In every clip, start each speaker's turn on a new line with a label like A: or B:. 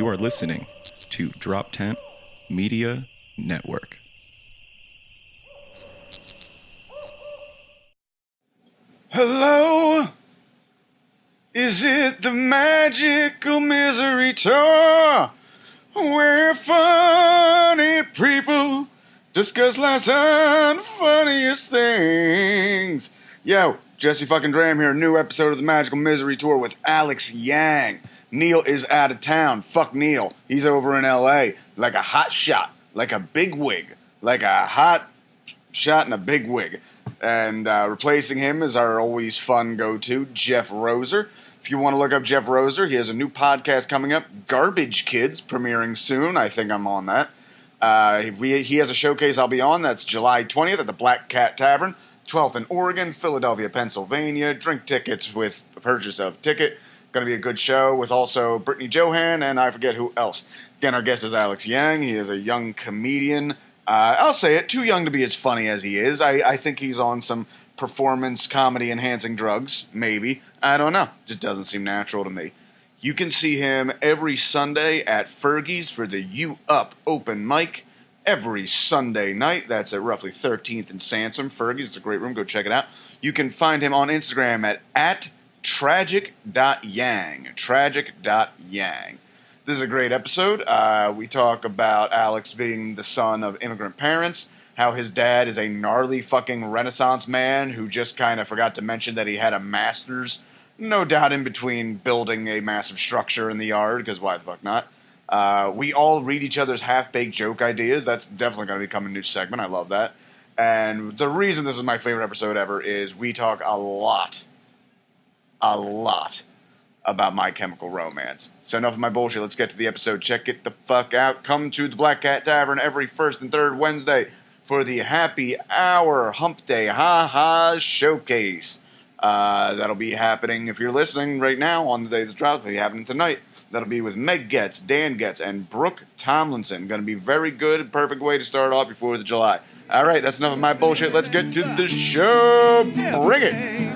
A: You are listening to DropTent Media Network.
B: Hello? Is it the magical misery tour? Where funny people discuss life's unfunniest things. Yo, Jesse fucking Dram here. New episode of the Magical Misery Tour with Alex Yang. Neil is out of town. Fuck Neil. He's over in L.A. like a hot shot. Like a big wig. Like a hot shot in a big wig. And replacing him is our always fun go-to, Jeff Roser. If you want to look up Jeff Roser, he has a new podcast coming up, Garbage Kids, premiering soon. I think I'm on that. He has a showcase I'll be on. That's July 20th at the Black Cat Tavern, 12th in Oregon, Philadelphia, Pennsylvania. Drink tickets with the purchase of ticket. Going to be a good show with also Brittany Johan and I forget who else. Again, our guest is Alex Yang. He is a young comedian. I'll say it, too young to be as funny as he is. I think he's on some performance comedy enhancing drugs, maybe. I don't know. Just doesn't seem natural to me. You can see him every Sunday at Fergie's for the You Up open mic. Every Sunday night. That's at roughly 13th and Sansom. Fergie's, it's a great room. Go check it out. You can find him on Instagram at tragic.yang. Tragic.yang. This is a great episode. We talk about Alex being the son of immigrant parents, how his dad is a gnarly fucking Renaissance man who just kind of forgot to mention that he had a master's, no doubt in between building a massive structure in the yard, because why the fuck not? We all read each other's half-baked joke ideas. That's definitely going to become a new segment. I love that. And the reason this is my favorite episode ever is we talk a lot about My Chemical Romance. So enough of my bullshit. Let's get to the episode. Check it the fuck out. Come to the Black Cat Tavern every first and third Wednesday for the Happy Hour Hump Day Ha-Ha Showcase. That'll be happening, if you're listening right now on the day this drops, it'll be happening tonight. That'll be with Meg Getz, Dan Getz, and Brooke Tomlinson. Going to be very good, perfect way to start off before the July. All right, that's enough of my bullshit. Let's get to the show. Bring it.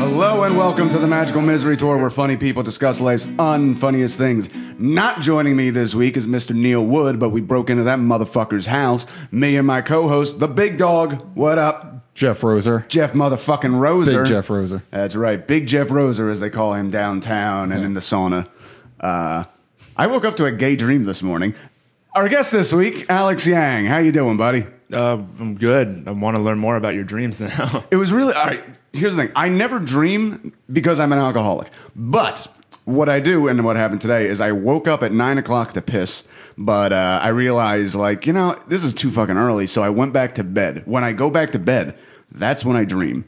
B: Hello and welcome to the Magical Misery Tour, where funny people discuss life's unfunniest things. Not joining me this week is Mr. Neil Wood, but we broke into that motherfucker's house. Me and my co-host, the big dog. What up?
C: Jeff Roser.
B: Jeff motherfucking Roser.
C: Big Jeff Roser.
B: That's right. Big Jeff Roser, as they call him downtown and in the sauna. I woke up to a gay dream this morning. Our guest this week, Alex Yang. How you doing, buddy?
D: I'm good. I want to learn more about your dreams now.
B: It was really... All right, here's the thing. I never dream because I'm an alcoholic. But what I do, and what happened today, is I woke up at 9 o'clock to piss. But I realized, this is too fucking early, so I went back to bed. When I go back to bed, that's when I dream.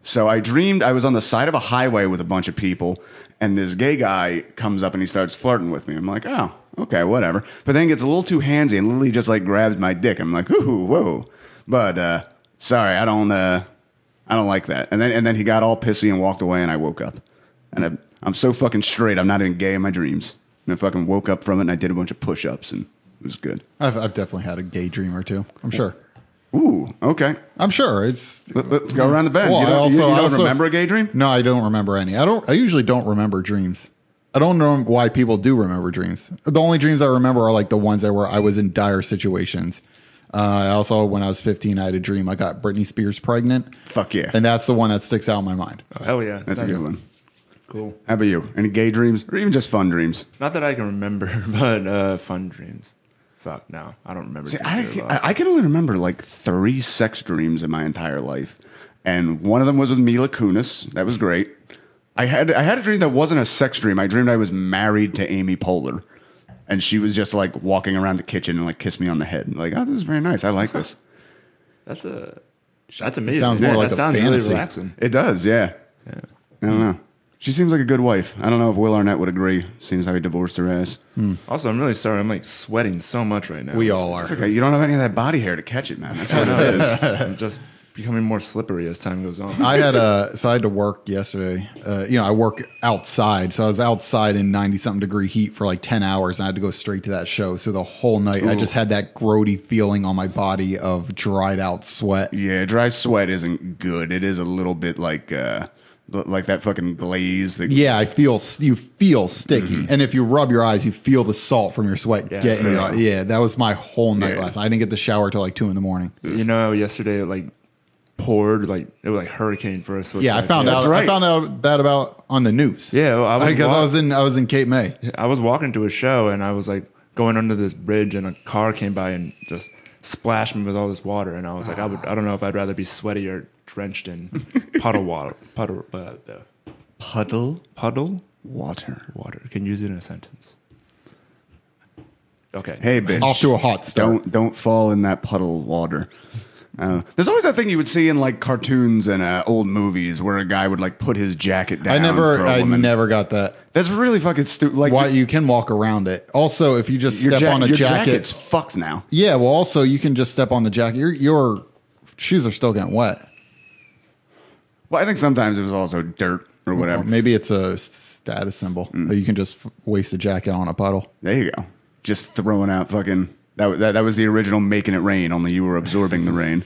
B: So I dreamed I was on the side of a highway with a bunch of people, and this gay guy comes up and he starts flirting with me. I'm like, oh, okay, whatever. But then he gets a little too handsy and literally just grabs my dick. I'm like, ooh, whoa. But sorry, I don't like that. And then he got all pissy and walked away, and I woke up. And I'm so fucking straight. I'm not even gay in my dreams. And I fucking woke up from it, and I did a bunch of push-ups, and it was good.
C: I've definitely had a gay dream or two. I'm sure.
B: Ooh, okay.
C: I'm sure. Let's
B: go around the bend.
C: Well,
B: you don't remember a gay dream?
C: No, I don't remember any. I usually don't remember dreams. I don't know why people do remember dreams. The only dreams I remember are the ones where I was in dire situations. I also, when I was 15, I had a dream I got Britney Spears pregnant.
B: Fuck yeah.
C: And that's the one that sticks out in my mind.
D: Oh, hell yeah.
B: That's a good one.
D: Cool.
B: How about you? Any gay dreams? Or even just fun dreams?
D: Not that I can remember, but fun dreams. Fuck, no. I don't remember.
B: See, I can only remember 3 sex dreams in my entire life. And one of them was with Mila Kunis. That was great. I had a dream that wasn't a sex dream. I dreamed I was married to Amy Poehler. And she was just walking around the kitchen and kissed me on the head. Oh, this is very nice. I like this.
D: That's amazing.
C: Sounds more like
D: that
C: a
D: sounds
C: fantasy.
D: really relaxing.
B: It does, yeah.
D: Yeah.
B: I don't know. She seems like a good wife. I don't know if Will Arnett would agree. Seems like he divorced her ass.
D: Also, I'm really sorry. I'm like sweating so much right now.
C: We all are.
B: It's okay. You don't have any of that body hair to catch it, man. That's what it is.
D: I'm just becoming more slippery as time goes on.
C: I had to work yesterday. I work outside, so I was outside in 90-something degree heat for like 10 hours, and I had to go straight to that show. So the whole night, I just had that grody feeling on my body of dried out sweat.
B: Yeah, dry sweat isn't good. It is a little bit like that fucking glaze.
C: Yeah, you feel sticky, and if you rub your eyes, you feel the salt from your sweat get in your eye. Yeah, that was my whole night last night. I didn't get the shower till like 2 a.m.
D: You know, yesterday it like poured, like it was like hurricane for us. So
C: yeah,
D: like,
C: I found out.
B: right.
C: I found out that about on the news.
D: Yeah, well,
C: I was in Cape May.
D: I was walking to a show and I was like going under this bridge and a car came by and just splashed me with all this water, and I was like, I don't know if I'd rather be sweaty or drenched in puddle water. Puddle water. Can you use it in a sentence? Okay.
B: Hey, bitch.
C: Off to a hot start.
B: Don't fall in that puddle water. There's always that thing you would see in like cartoons and old movies where a guy would like put his jacket down.
C: I never got that.
B: That's really fucking stupid. Like,
C: why you can walk around it. Also, if you just step on a
B: your
C: jacket,
B: jacket's fucked now.
C: Yeah, well, also you can just step on the jacket. Your shoes are still getting wet.
B: Well, I think sometimes it was also dirt or whatever.
C: Or maybe it's a status symbol. You can just waste a jacket on a puddle.
B: There you go. Just throwing out fucking. That was the original Making It Rain, only you were absorbing the rain.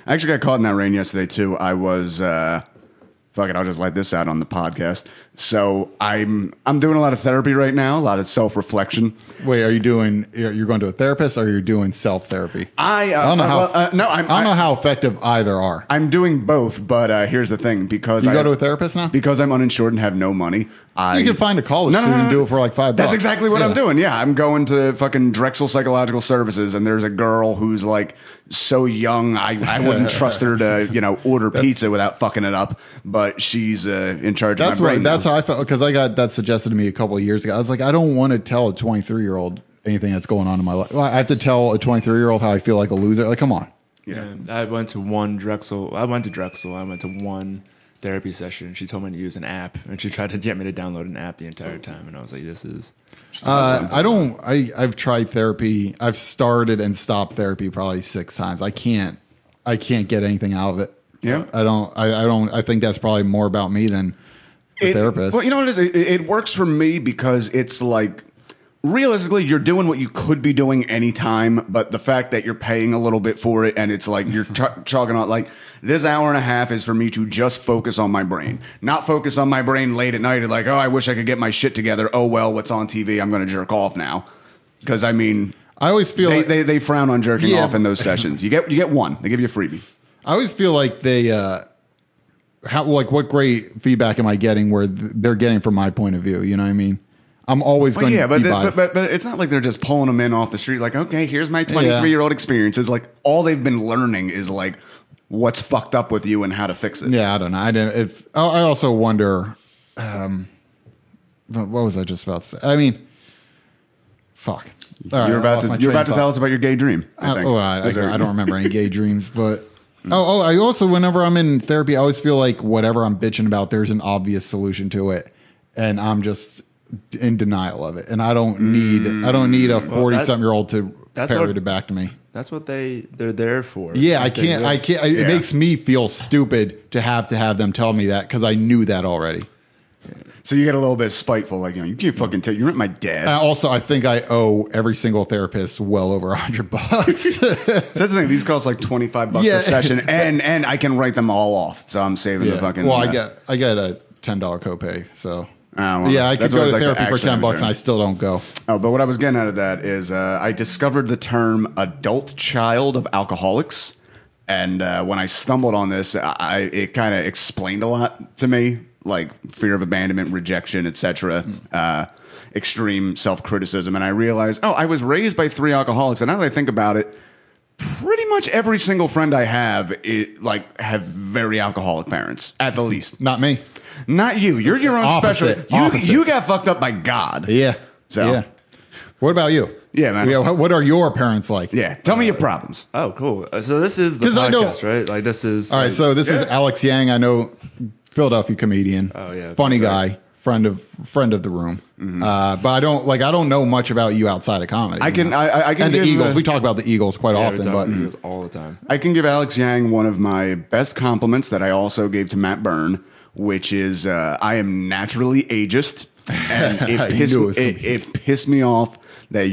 B: I actually got caught in that rain yesterday, too. I was, fuck it, I'll just let this out on the podcast. So I'm doing a lot of therapy right now, a lot of self-reflection.
C: Wait, you're going to a therapist or you're doing self-therapy?
B: I don't know
C: how effective either are.
B: I'm doing both, but here's the thing. Because
C: you go to a therapist now?
B: Because I'm uninsured and have no money.
C: You can find a college student and do it for like $5.
B: That's exactly what I'm doing. Yeah, I'm going to fucking Drexel Psychological Services, and there's a girl who's like so young, I wouldn't trust her to order pizza without fucking it up. But she's in charge of my brain.
C: That's how I felt, because I got that suggested to me a couple of years ago. I was like, I don't want to tell a 23-year-old anything that's going on in my life. I have to tell a 23-year-old how I feel like a loser. Like, come on.
D: Yeah, I went to Drexel. I went to one therapy session. She told me to use an app, and she tried to get me to download an app the entire time, and I was like, this is I've tried therapy. I've started and stopped therapy probably 6 times. I can't get anything out of it.
B: Yeah.
C: I think that's probably more about me than the therapist.
B: Well, you know what it is? It works for me because it's like, realistically, you're doing what you could be doing anytime, but the fact that you're paying a little bit for it, and it's like you're chalking out like, this hour and a half is for me to just focus on my brain, not focus on my brain late at night and like, oh, I wish I could get my shit together. Oh, well, what's on TV? I'm going to jerk off now. Because, I mean,
C: I always feel
B: they frown on jerking off in those sessions. You get one. They give you a freebie.
C: I always feel like they, what great feedback am I getting where they're getting from my point of view? You know what I mean? I'm always going to be biased.
B: But it's not like they're just pulling them in off the street. Like, okay, here's my 23-year-old experiences. Like, all they've been learning is like what's fucked up with you and how to fix it.
C: Yeah, I don't know. I also wonder, what was I just about to say? I mean, fuck.
B: You're about to tell us about your gay dream. I
C: don't remember any gay dreams, but I also, whenever I'm in therapy, I always feel like whatever I'm bitching about, there's an obvious solution to it, and I'm just in denial of it, and I don't need a 40-something-year-old to parrot it back to me.
D: That's what they're there for.
C: Yeah, I can't. It makes me feel stupid to have them tell me that, because I knew that already.
B: So you get a little bit spiteful, like, you can't fucking tell. You're not my dad.
C: Also, I think I owe every single therapist well over $100.
B: So that's the thing. These cost like $25 a session, and I can write them all off. So I'm saving the fucking.
C: Well, I get a $10 copay. So
B: I
C: could go to therapy for $10 and I still don't go.
B: Oh, but what I was getting out of that is I discovered the term adult child of alcoholics, and when I stumbled on this, it kind of explained a lot to me. Like fear of abandonment, rejection, etc., extreme self-criticism. And I realized, I was raised by 3 alcoholics. And now that I think about it, pretty much every single friend I have have very alcoholic parents, at the least.
C: Not me.
B: Not you. You're your own
C: Opposite.
B: special. You got fucked up by God.
C: Yeah.
B: So.
C: Yeah. What about you?
B: Yeah, man.
C: What are your parents like?
B: Yeah. Tell me your problems.
D: Oh, cool. So this is the podcast, right? Like, this is...
C: All right, so this is Alex Yang. I know Philadelphia comedian.
D: Oh, yeah,
C: funny
D: that's right.
C: guy, friend of the room. But I don't know much about you outside of comedy.
B: I can
C: and the
B: give,
C: Eagles. We talk about the Eagles quite
D: Yeah, we
C: often,
D: talk
C: but
D: about Eagles all the time.
B: I can give Alex Yang one of my best compliments that I also gave to Matt Byrne, which is I am naturally ageist, and it pissed me off that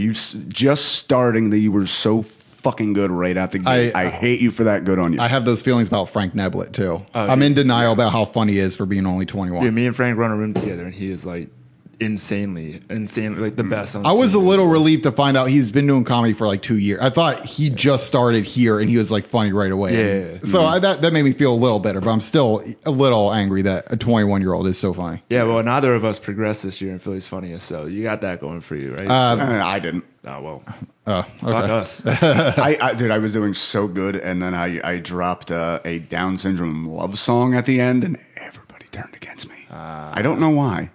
B: just starting that you were so fucking good right out the gate. I hate you for that. Good on you.
C: I have those feelings about Frank Neblett too.
D: Oh,
C: I'm
D: yeah.
C: in denial about how funny he is for being only 21.
D: Dude, me and Frank run a room together, and he is like insanely like the best. On the
C: I was a
D: team.
C: little relieved to find out he's been doing comedy for like 2 years. I thought he just started here and he was like funny right away.
D: Yeah.
C: So that made me feel a little better, but I'm still a little angry that a 21-year-old is so funny.
D: Yeah, well, neither of us progressed this year in Philly's Funniest, so you got that going for you, right?
B: I didn't.
D: Oh, well,
C: Okay.
D: fuck us.
B: Dude, I was doing so good, and then I dropped a Down syndrome love song at the end, and everybody turned against me. I don't know why.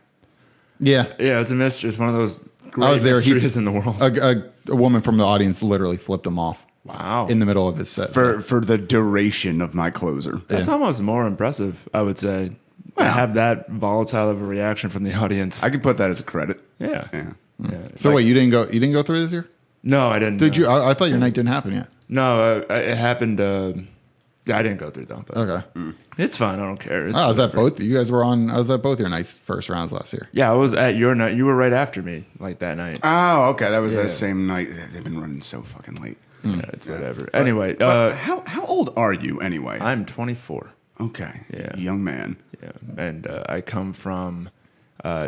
C: Yeah.
D: Yeah, it's a mystery. It's one of those great
C: I was there.
D: mysteries in the world.
C: A woman from the audience literally flipped him off
D: Wow.
C: in the middle of his set.
B: For the duration of my closer.
D: That's almost more impressive, I would say.
B: Well-
D: to have that volatile of a reaction from the audience.
B: I can put that as a credit.
D: yeah.
B: Yeah.
D: Yeah.
C: So wait, you didn't go through this year?
D: No, I didn't.
C: Did you? I thought your night didn't happen yet.
D: No, it happened. Yeah, I didn't go through though. But
C: Okay.
D: it's fine. I don't care. It's
C: I was at
D: whatever.
C: both. You guys were on. I was at both your nights first rounds last year.
D: Yeah, I was at your night. You were right after me, like that night.
B: Oh, okay. That was
D: Yeah.
B: that same night. They've been running so fucking late.
D: Yeah, it's whatever. Anyway,
B: But how old are you anyway?
D: I'm 24.
B: Okay.
D: Yeah.
B: Young man.
D: Yeah, and I come from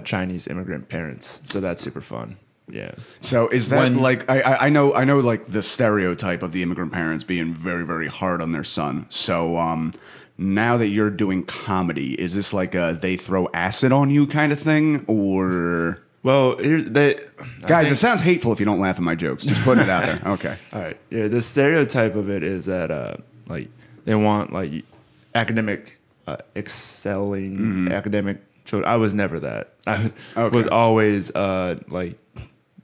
D: Chinese immigrant parents, so that's super fun. Yeah.
B: So is that
C: When-
B: like I know like the stereotype of the immigrant parents being very, very hard on their son. So now that you're doing comedy, is this like a they throw acid on you kind of thing? Or
D: Well,
B: guys, it sounds hateful if you don't laugh at my jokes. Just putting it out there. Okay.
D: All right. Yeah, the stereotype of it is that like they want like academic excelling academic children. I was never that. I was always like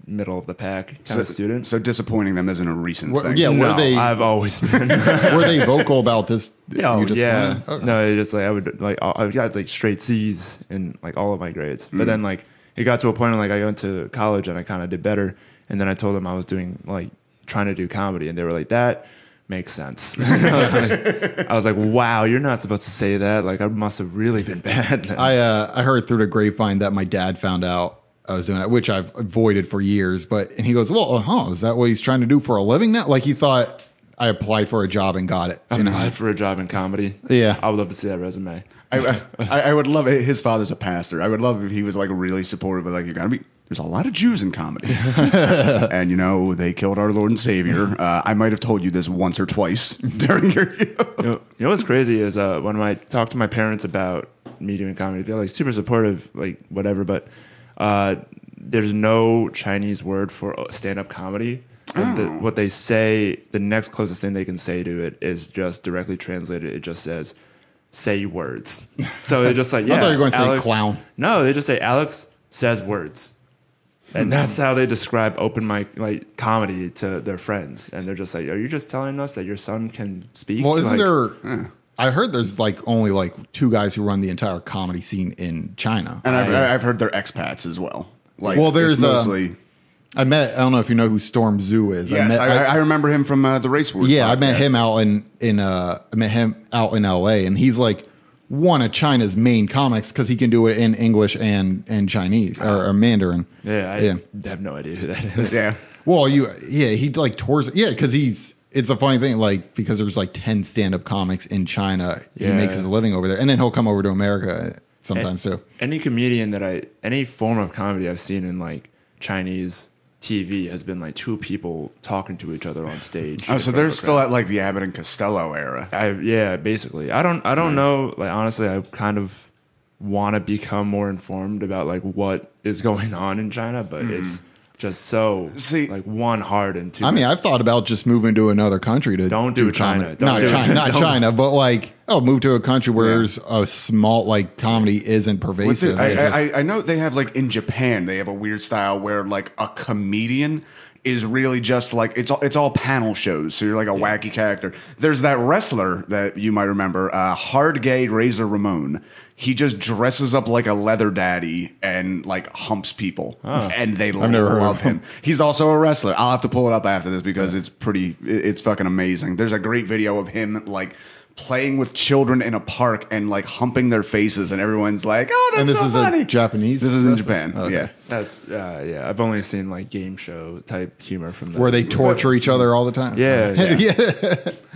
D: middle of the pack kind of student.
B: So disappointing them isn't a recent thing.
C: Yeah,
D: no,
C: were they
D: I've always been.
C: were they vocal about this?
D: Oh,
C: You just-
D: yeah.
C: Okay.
D: No, it just like I would like I got like straight C's in like all of my grades. But then like it got to a point where like I went to college and I kind of did better. And then I told them I was doing like trying to do comedy, and they were like, "That makes sense." I was like, "Wow, you're not supposed to say that." Like I must have really been bad.
C: I heard through the grapevine that my dad found out I was doing it, which I've avoided for years. And he goes, "Well, is that what he's trying to do for a living now?" Like he thought I applied for a job and got it.
D: I applied for a job in comedy.
C: Yeah.
D: I would love to see that resume.
B: I would love it. His father's a pastor. I would love if he was like really supportive, but like there's a lot of Jews in comedy. And they killed our Lord and Savior. I might have told you this once or twice during your
D: You know what's crazy is when I talk to my parents about me doing comedy, they're like super supportive, like whatever, but there's no Chinese word for stand-up comedy. What they say, the next closest thing they can say to it is just directly translated. It just says, "Say words." So they're just like, yeah.
C: I thought you were going to say
D: Alex,
C: clown.
D: No, they just say Alex says words. And that's how they describe open mic like comedy to their friends. And they're just like, "Are you just telling us that your son can speak?"
C: Well, isn't
D: Like,
C: there? I heard there's like only like 2 guys who run the entire comedy scene in China.
B: And I've heard they're expats as well. Like,
C: Well, there's
B: it's mostly.
C: I don't know if you know who Storm Zoo is.
B: Yes, I remember him from the Race Wars.
C: Yeah, I met
B: podcast.
C: him out in LA, and he's like one of China's main comics because he can do it in English and Chinese or Mandarin.
D: yeah, I have no idea who that is.
B: Yeah.
C: Well, he like tours. Yeah, because it's a funny thing, like because there's like 10 stand-up comics in China. He
D: Yeah.
C: makes his living over there, and then he'll come over to America sometimes too.
D: Any comedian any form of comedy I've seen in like Chinese TV has been like 2 people talking to each other on stage.
B: Oh, so they're still at like the Abbott and Costello era.
D: Yeah, basically. I don't know. Like honestly, I kind of want to become more informed about like what is going on in China, but it's just so like one hard and two.
C: I mean, I've thought about just moving to another country to
D: Don't do China.
C: comedy.
D: Don't
C: Not
D: do it.
C: China, not
D: Don't.
C: China, but like move to a country where there's a small, like, comedy isn't pervasive.
B: I know they have, like, in Japan, they have a weird style where, like, a comedian is really just like it's all panel shows, so you're like a wacky character. There's that wrestler that you might remember, Hard Gay Razor Ramon. He just dresses up like a leather daddy and like humps people, and they love him. He's also a wrestler. I'll have to pull it up after this because it's fucking amazing. There's a great video of him like playing with children in a park and like humping their faces, and everyone's like, "Oh, that's so funny."
C: And this is Japanese.
B: This is in Japan.
C: Okay.
B: Yeah,
D: that's I've only seen like game show type humor from them.
C: Where they torture each other all the time.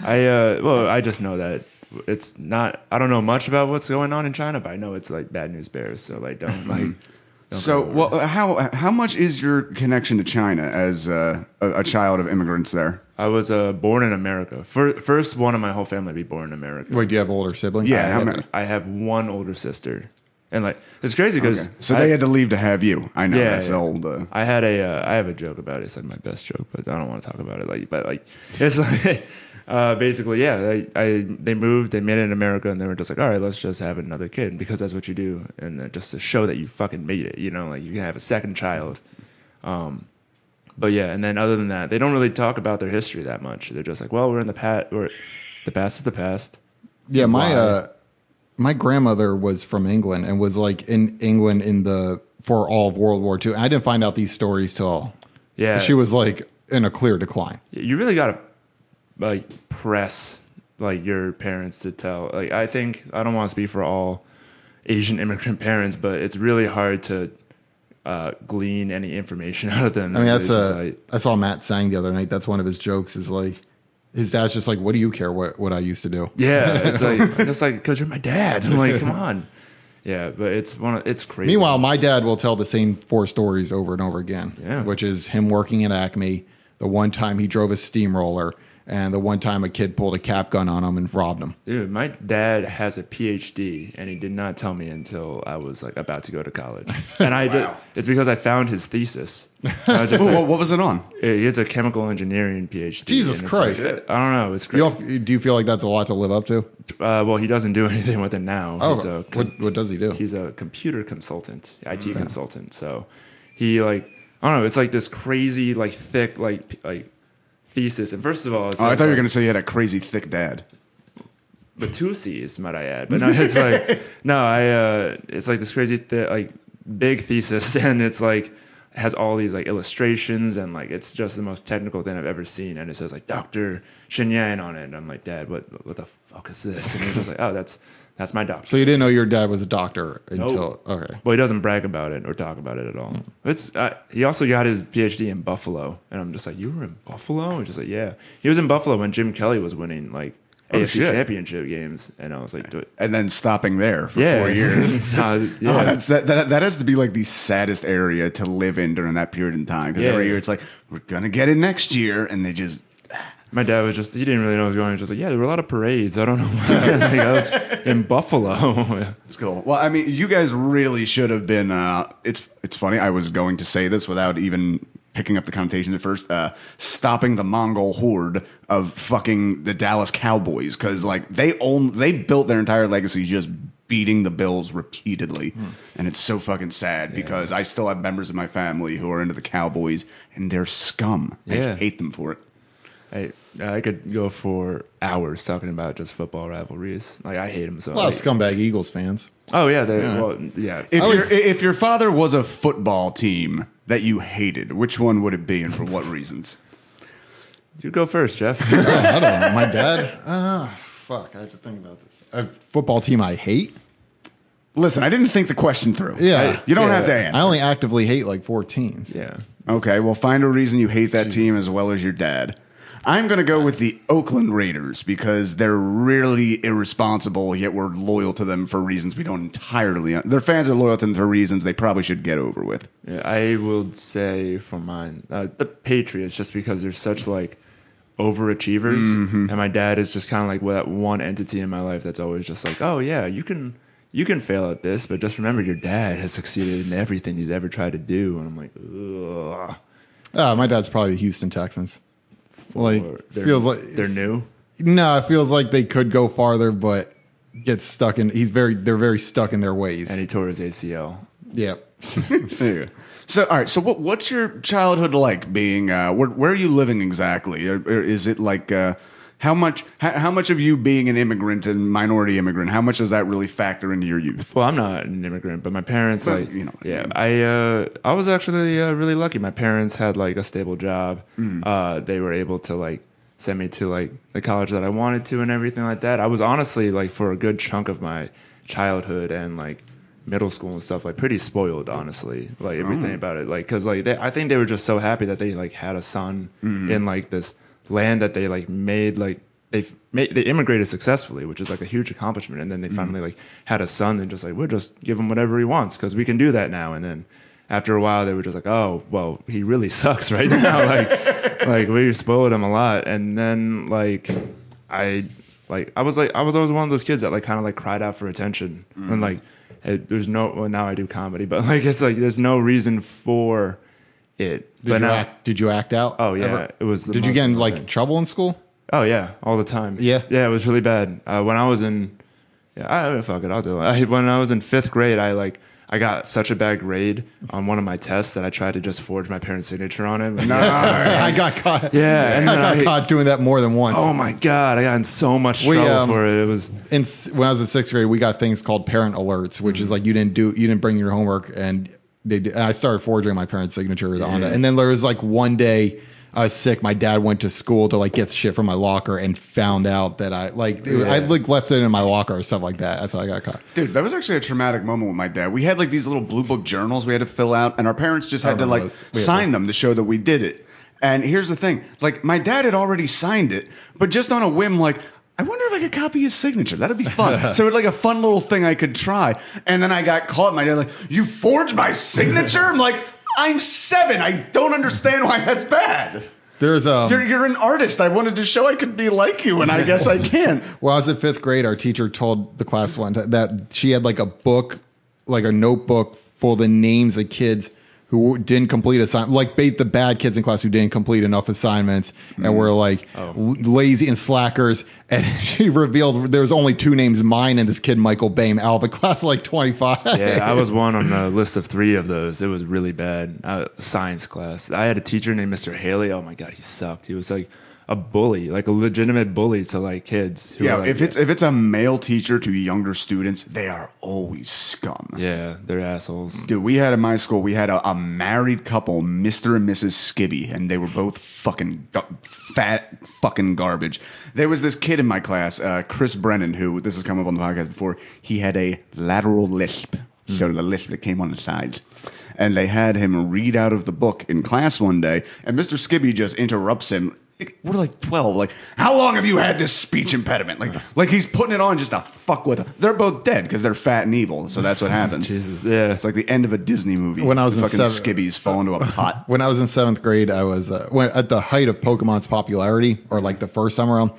D: I just know that it's not. I don't know much about what's going on in China, but I know it's like bad news bears. So like, don't like.
B: So, how much is your connection to China as a child of immigrants there?
D: I was born in America. First one of my whole family to be born in America.
C: Wait, do you have older siblings?
B: Yeah,
D: I have one older sister, and like it's crazy because
B: so they had to leave to have you. I know that's old.
D: I had I have a joke about it. It's like my best joke, but I don't want to talk about it. But it's like. Basically, they moved, they made it in America, and they were just like, all right, let's just have another kid because that's what you do, and just to show that you fucking made it, you know, like you can have a second child. But yeah, and then other than that, they don't really talk about their history that much. They're just like, well, we're in the past, or the past is the past.
C: Yeah, my grandmother was from England and was like in England for all of World War II. And I didn't find out these stories till she was like in a clear decline.
D: You really got to like press like your parents to tell. Like I think I don't want to speak for all Asian immigrant parents, but it's really hard to glean any information out of them.
C: I mean, I saw Matt Sang the other night. That's one of his jokes. Is like his dad's just like, "What do you care what I used to do?"
D: Yeah, it's like just like because you're my dad. I'm like, come on. Yeah, but it's crazy.
C: Meanwhile, my dad will tell the same 4 stories over and over again.
D: Yeah.
C: Which is him working at Acme, the one time he drove a steamroller, and the one time a kid pulled a cap gun on him and robbed him.
D: Dude, my dad has a PhD, and he did not tell me until I was like about to go to college. And it's because I found his thesis. I was just
B: what was it on?
D: He has a chemical engineering PhD.
C: Jesus Christ.
D: Like, I don't know. It's crazy.
C: Do you feel like that's a lot to live up to?
D: Well, he doesn't do anything with it now.
C: Oh, what does he do?
D: He's a computer consultant, IT consultant. So he like, I don't know. It's like this crazy, like thick, like thesis. And first of all,
B: I thought you were going to say you had a crazy thick dad.
D: But 2 C's, might I add. But no, it's like it's like this crazy like big thesis, and it's like has all these like illustrations, and like it's just the most technical thing I've ever seen. And it says like Dr. Shin Yan on it, and I'm like, Dad, what the fuck is this? And he's just like, oh, that's my doctor.
C: So you didn't know your dad was a doctor until okay.
D: Well, he doesn't brag about it or talk about it at all. It's he also got his PhD in Buffalo, and I'm just like, you were in Buffalo? And just like, yeah, he was in Buffalo when Jim Kelly was winning like AFC championship games, and I was like, do it.
B: And then stopping there for 4 years. That has to be like the saddest area to live in during that period in time, because every year it's like, we're gonna get it next year, and they just.
D: My dad was he didn't really know what was going on. He was just like, yeah, there were a lot of parades. I don't know why. Like, I was in Buffalo.
B: It's cool. Well, I mean, you guys really should have been, it's funny. I was going to say this without even picking up the connotations at first, stopping the Mongol horde of fucking the Dallas Cowboys. Cause like they built their entire legacy just beating the Bills repeatedly. And it's so fucking sad because I still have members of my family who are into the Cowboys, and they're scum. I hate them for it.
D: I could go for hours talking about just football rivalries. Like I hate them so.
C: A lot of scumbag Eagles fans.
D: Oh yeah, well, yeah.
B: If your father was a football team that you hated, which one would it be, and for what reasons?
D: You go first, Jeff.
C: I don't know. My dad. Fuck. I have to think about this. A football team I hate.
B: Listen, I didn't think the question through.
C: Yeah,
B: you don't have to answer.
C: I only actively hate like 4 teams.
D: Yeah.
B: Okay. Well, find a reason you hate that team as well as your dad. I'm going to go with the Oakland Raiders because they're really irresponsible, yet we're loyal to them for reasons we don't entirely... Their fans are loyal to them for reasons they probably should get over with.
D: Yeah, I would say for mine, the Patriots, just because they're such like overachievers. And my dad is just kind of like that one entity in my life that's always just like, oh yeah, you can fail at this, but just remember your dad has succeeded in everything he's ever tried to do. And I'm like, ugh.
C: My dad's probably the Houston Texans. Like feels like
D: they're new.
C: No, it feels like they could go farther, but gets stuck in. They're very stuck in their ways.
D: And he tore his ACL.
C: Yeah.
B: There you go. So, all right. So, what's your childhood like? Being where are you living exactly? Or is it like how much of you being an immigrant and minority immigrant? How much does that really factor into your youth?
D: Well, I'm not an immigrant, but my parents,
B: Well,
D: like,
B: you know what I
D: yeah,
B: mean.
D: I was actually really lucky. My parents had like a stable job. They were able to like send me to like the college that I wanted to and everything like that. I was honestly like for a good chunk of my childhood and like middle school and stuff, like pretty spoiled, honestly, like everything about it, like because like I think they were just so happy that they like had a son in like this land that they like made, like they immigrated successfully, which is like a huge accomplishment, and then they finally like had a son and just like, we'll just give him whatever he wants because we can do that now. And then after a while they were just like, oh well, he really sucks right now. like we spoiled him a lot. And then I was always one of those kids that like kind of like cried out for attention and like there's no, well, now I do comedy, but like it's like there's no reason for it.
C: Did you act out?
D: Oh yeah,
C: ever?
D: it was.
C: Did you get in like trouble in school?
D: Oh yeah, all the time.
C: Yeah?
D: It was really bad. When I was in, fuck it, I'll do it. When I was in 5th grade, I got such a bad grade on one of my tests that I tried to just forge my parents' signature on it. Like,
C: I got caught.
D: Yeah, and
C: I got caught doing that more than once.
D: oh my god, I got in so much trouble for it. It was
C: When I was in 6th grade, we got things called parent alerts, which is like you didn't bring your homework, and and I started forging my parents' signatures on it. And then there was like one day I was sick. My dad went to school to like get shit from my locker and found out that I left it in my locker or stuff like that. That's how I got caught.
B: Dude, that was actually a traumatic moment with my dad. We had like these little blue book journals we had to fill out, and our parents just had to like sign them to show that we did it. And here's the thing, like my dad had already signed it, but just on a whim, like, I wonder if I could copy his signature. That'd be fun. So it was like a fun little thing I could try. And then I got caught. My dad like, you forged my signature? I'm like, I'm 7. I don't understand why that's bad.
C: There's
B: You're an artist. I wanted to show I could be like you, and I guess I can't.
C: When I was in 5th grade, our teacher told the class one time that she had like a book, like a notebook full of the names of kids who didn't complete assignments, like the bad kids in class who didn't complete enough assignments and were like lazy and slackers. And she revealed there was only 2 names, mine and this kid, Michael Boehm, out of a class of like 25.
D: Yeah, I was one on a list of 3 of those. It was really bad. Science class. I had a teacher named Mr. Haley. Oh my God, he sucked. He was like a bully, like a legitimate bully to like kids.
B: Yeah, like, if it's a male teacher to younger students, they are always scum.
D: Yeah, they're assholes.
B: Dude, we had in my school, we had a married couple, Mr. and Mrs. Skibby, and they were both fucking fat fucking garbage. There was this kid in my class, Chris Brennan, who, this has come up on the podcast before, he had a lateral lisp. So the lisp that came on the sides. And they had him read out of the book in class one day, and Mr. Skibby just interrupts him. We're like 12. Like, how long have you had this speech impediment? Like he's putting it on just to fuck with them. They're both dead because they're fat and evil. So that's what happens.
D: Jesus, yeah.
B: It's like the end of a Disney movie.
C: When I was in
B: fucking Skibbies fall into a pot.
C: When I was in 7th grade, I was at the height of Pokemon's popularity, or like the first time around.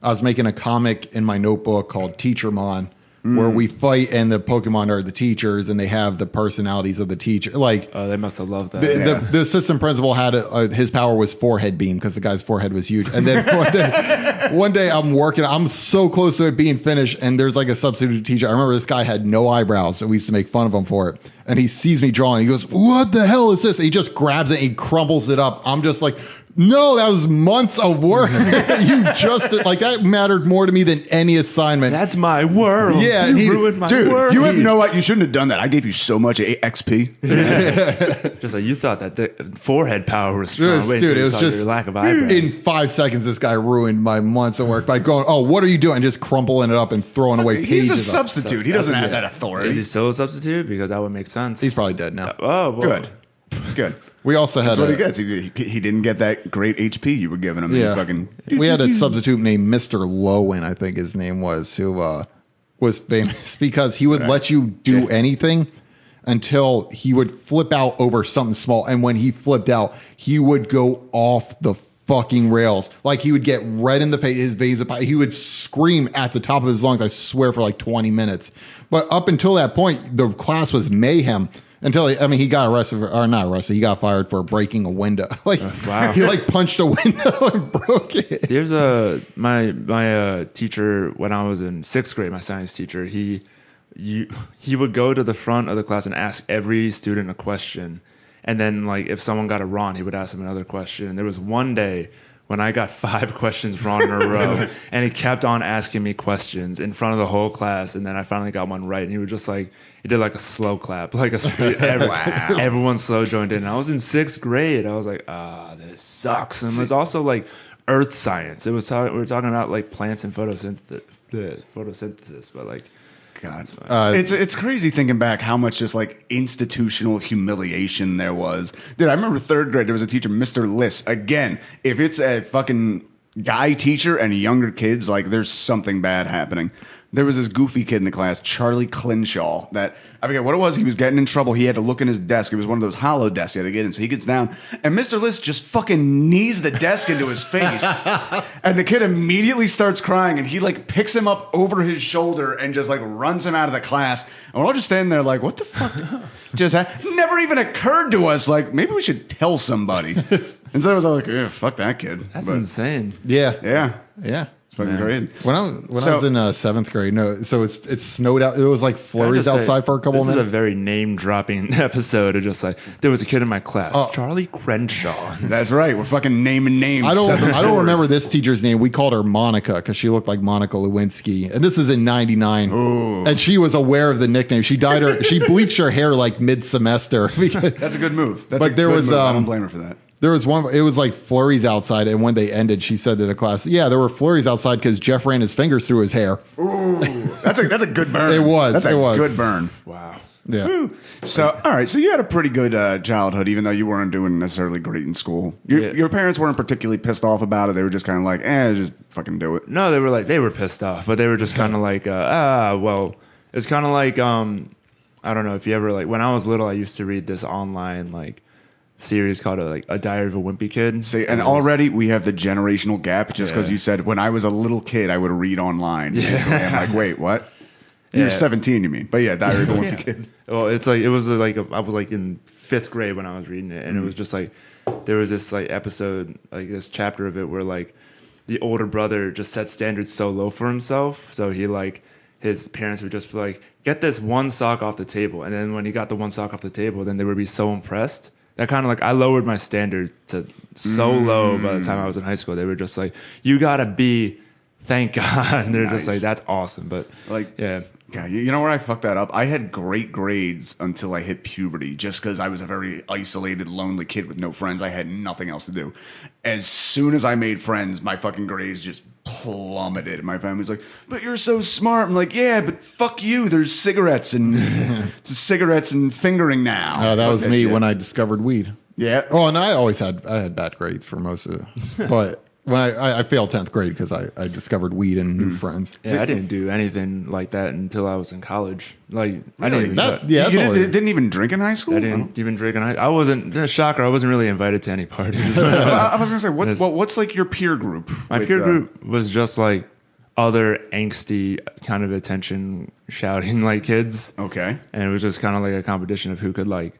C: I was making a comic in my notebook called Teachermon, where we fight and the Pokemon are the teachers and they have the personalities of the teacher. Like,
D: they must have loved that.
C: The assistant principal had his power was forehead beam because the guy's forehead was huge. And then one day I'm working, I'm so close to it being finished, and there's like a substitute teacher. I remember this guy had no eyebrows, so we used to make fun of him for it. And he sees me drawing, he goes, "What the hell is this?" And he just grabs it and he crumbles it up. I'm just like, no, that was months of work. You just like that mattered more to me than any assignment.
D: That's my world.
C: Yeah,
D: you ruined my world.
B: You have you shouldn't have done that. I gave you so much XP.
D: Just like you thought that the forehead power was strong.
C: Dude, it was just
D: your lack of eyebrows.
C: In 5 seconds, this guy ruined my months of work by going, "Oh, what are you doing?" Just crumpling it up and throwing away pages.
B: He's a substitute. He doesn't have that authority.
D: Is he still a substitute? Because that would make sense.
C: He's probably dead now.
D: Oh, well.
B: Good.
C: We also had
B: That's what he gets. He didn't get that great HP you were giving him.
C: Yeah. We had a substitute named Mr. Lowen, I think his name was, who was famous because he would let you do anything until he would flip out over something small. And when he flipped out, he would go off the fucking rails. Like he would get red in the face, his veins, he would scream at the top of his lungs, I swear, for like 20 minutes. But up until that point, the class was mayhem. Until he got arrested or not arrested. He got fired for breaking a window.
D: Wow.
C: He punched a window and broke it.
D: There's my teacher when I was in 6th grade. My science teacher. He would go to the front of the class and ask every student a question, and then if someone got it wrong, he would ask them another question. And there was one day when I got 5 questions wrong in a row, and he kept on asking me questions in front of the whole class, and then I finally got one right, and he was just he did a slow clap, everyone slow joined in. And I was in 6th grade. I was like, this sucks. And it was also earth science. It was we were talking about plants and photosynthesis, but
B: God, it's crazy thinking back how much just institutional humiliation there was. Dude, I remember 3rd grade. There was a teacher, Mr. Liss. Again, if it's a fucking guy teacher and younger kids, there's something bad happening. There was this goofy kid in the class, Charlie Clinshaw, that I forget what it was. He was getting in trouble. He had to look in his desk. It was one of those hollow desks he had to get in. So he gets down, and Mr. Liss just fucking knees the desk into his face. And the kid immediately starts crying, and he picks him up over his shoulder and just runs him out of the class. And we're all just standing there what the fuck just never even occurred to us. Maybe we should tell somebody. Instead, I was all yeah, fuck that kid.
D: That's insane.
C: Yeah.
B: Fucking crazy.
C: When I was in 7th grade, so it snowed out. It was flurries outside for a couple
D: minutes.
C: This
D: is a very name dropping episode of just there was a kid in my class, Charlie Crenshaw.
B: That's right. We're fucking naming names.
C: I don't remember this teacher's name. We called her Monica because she looked like Monica Lewinsky, and this is in '99. And she was aware of the nickname. She bleached her hair mid semester.
B: That's a good move. That's
C: there was
B: move. I don't blame her for that.
C: There was one, it was flurries outside, and when they ended, she said to the class, yeah, there were flurries outside because Jeff ran his fingers through his hair.
B: Ooh, that's a good burn.
C: It was.
B: That's a good burn.
D: Wow.
C: Yeah.
B: Woo. So, all right. So you had a pretty good childhood, even though you weren't doing necessarily great in school. Your parents weren't particularly pissed off about it. They were just kind of just fucking do it.
D: No, they were pissed off, but they were just kind of well, it's kind of I don't know if you ever, when I was little, I used to read this online, series called A Diary of a Wimpy Kid.
B: See, and already we have the generational gap just because you said when I was a little kid I would read online. Yeah. So I'm wait, what? You're 17, you mean? But yeah, Diary of a Wimpy Kid.
D: Well, it's it was I was in 5th grade when I was reading it, and it was just there was this episode, this chapter of it where the older brother just set standards so low for himself, so he his parents would just be get this one sock off the table, and then when he got the one sock off the table, then they would be so impressed. That kind of I lowered my standards to so low by the time I was in high school. They were just you gotta be, thank God. And they're just that's awesome. But yeah.
B: Yeah, you know where I fucked that up? I had great grades until I hit puberty, just because I was a very isolated, lonely kid with no friends. I had nothing else to do. As soon as I made friends, my fucking grades just plummeted. My family's but you're so smart. I'm yeah, but fuck you. There's cigarettes and fingering now.
C: That was me when I discovered weed.
B: Yeah.
C: Oh, and I had bad grades for most of it. But when I failed 10th grade because I discovered weed and new friends.
D: Yeah, I didn't do anything like that until I was in college. I
B: didn't
D: even
B: didn't even drink in high school?
D: I didn't even drink in high school. I wasn't, shocker, I wasn't really invited to any parties.
B: I was going to say, what's your peer group?
D: My peer group was just other angsty kind of attention shouting kids.
B: Okay.
D: And it was just kind of a competition of who could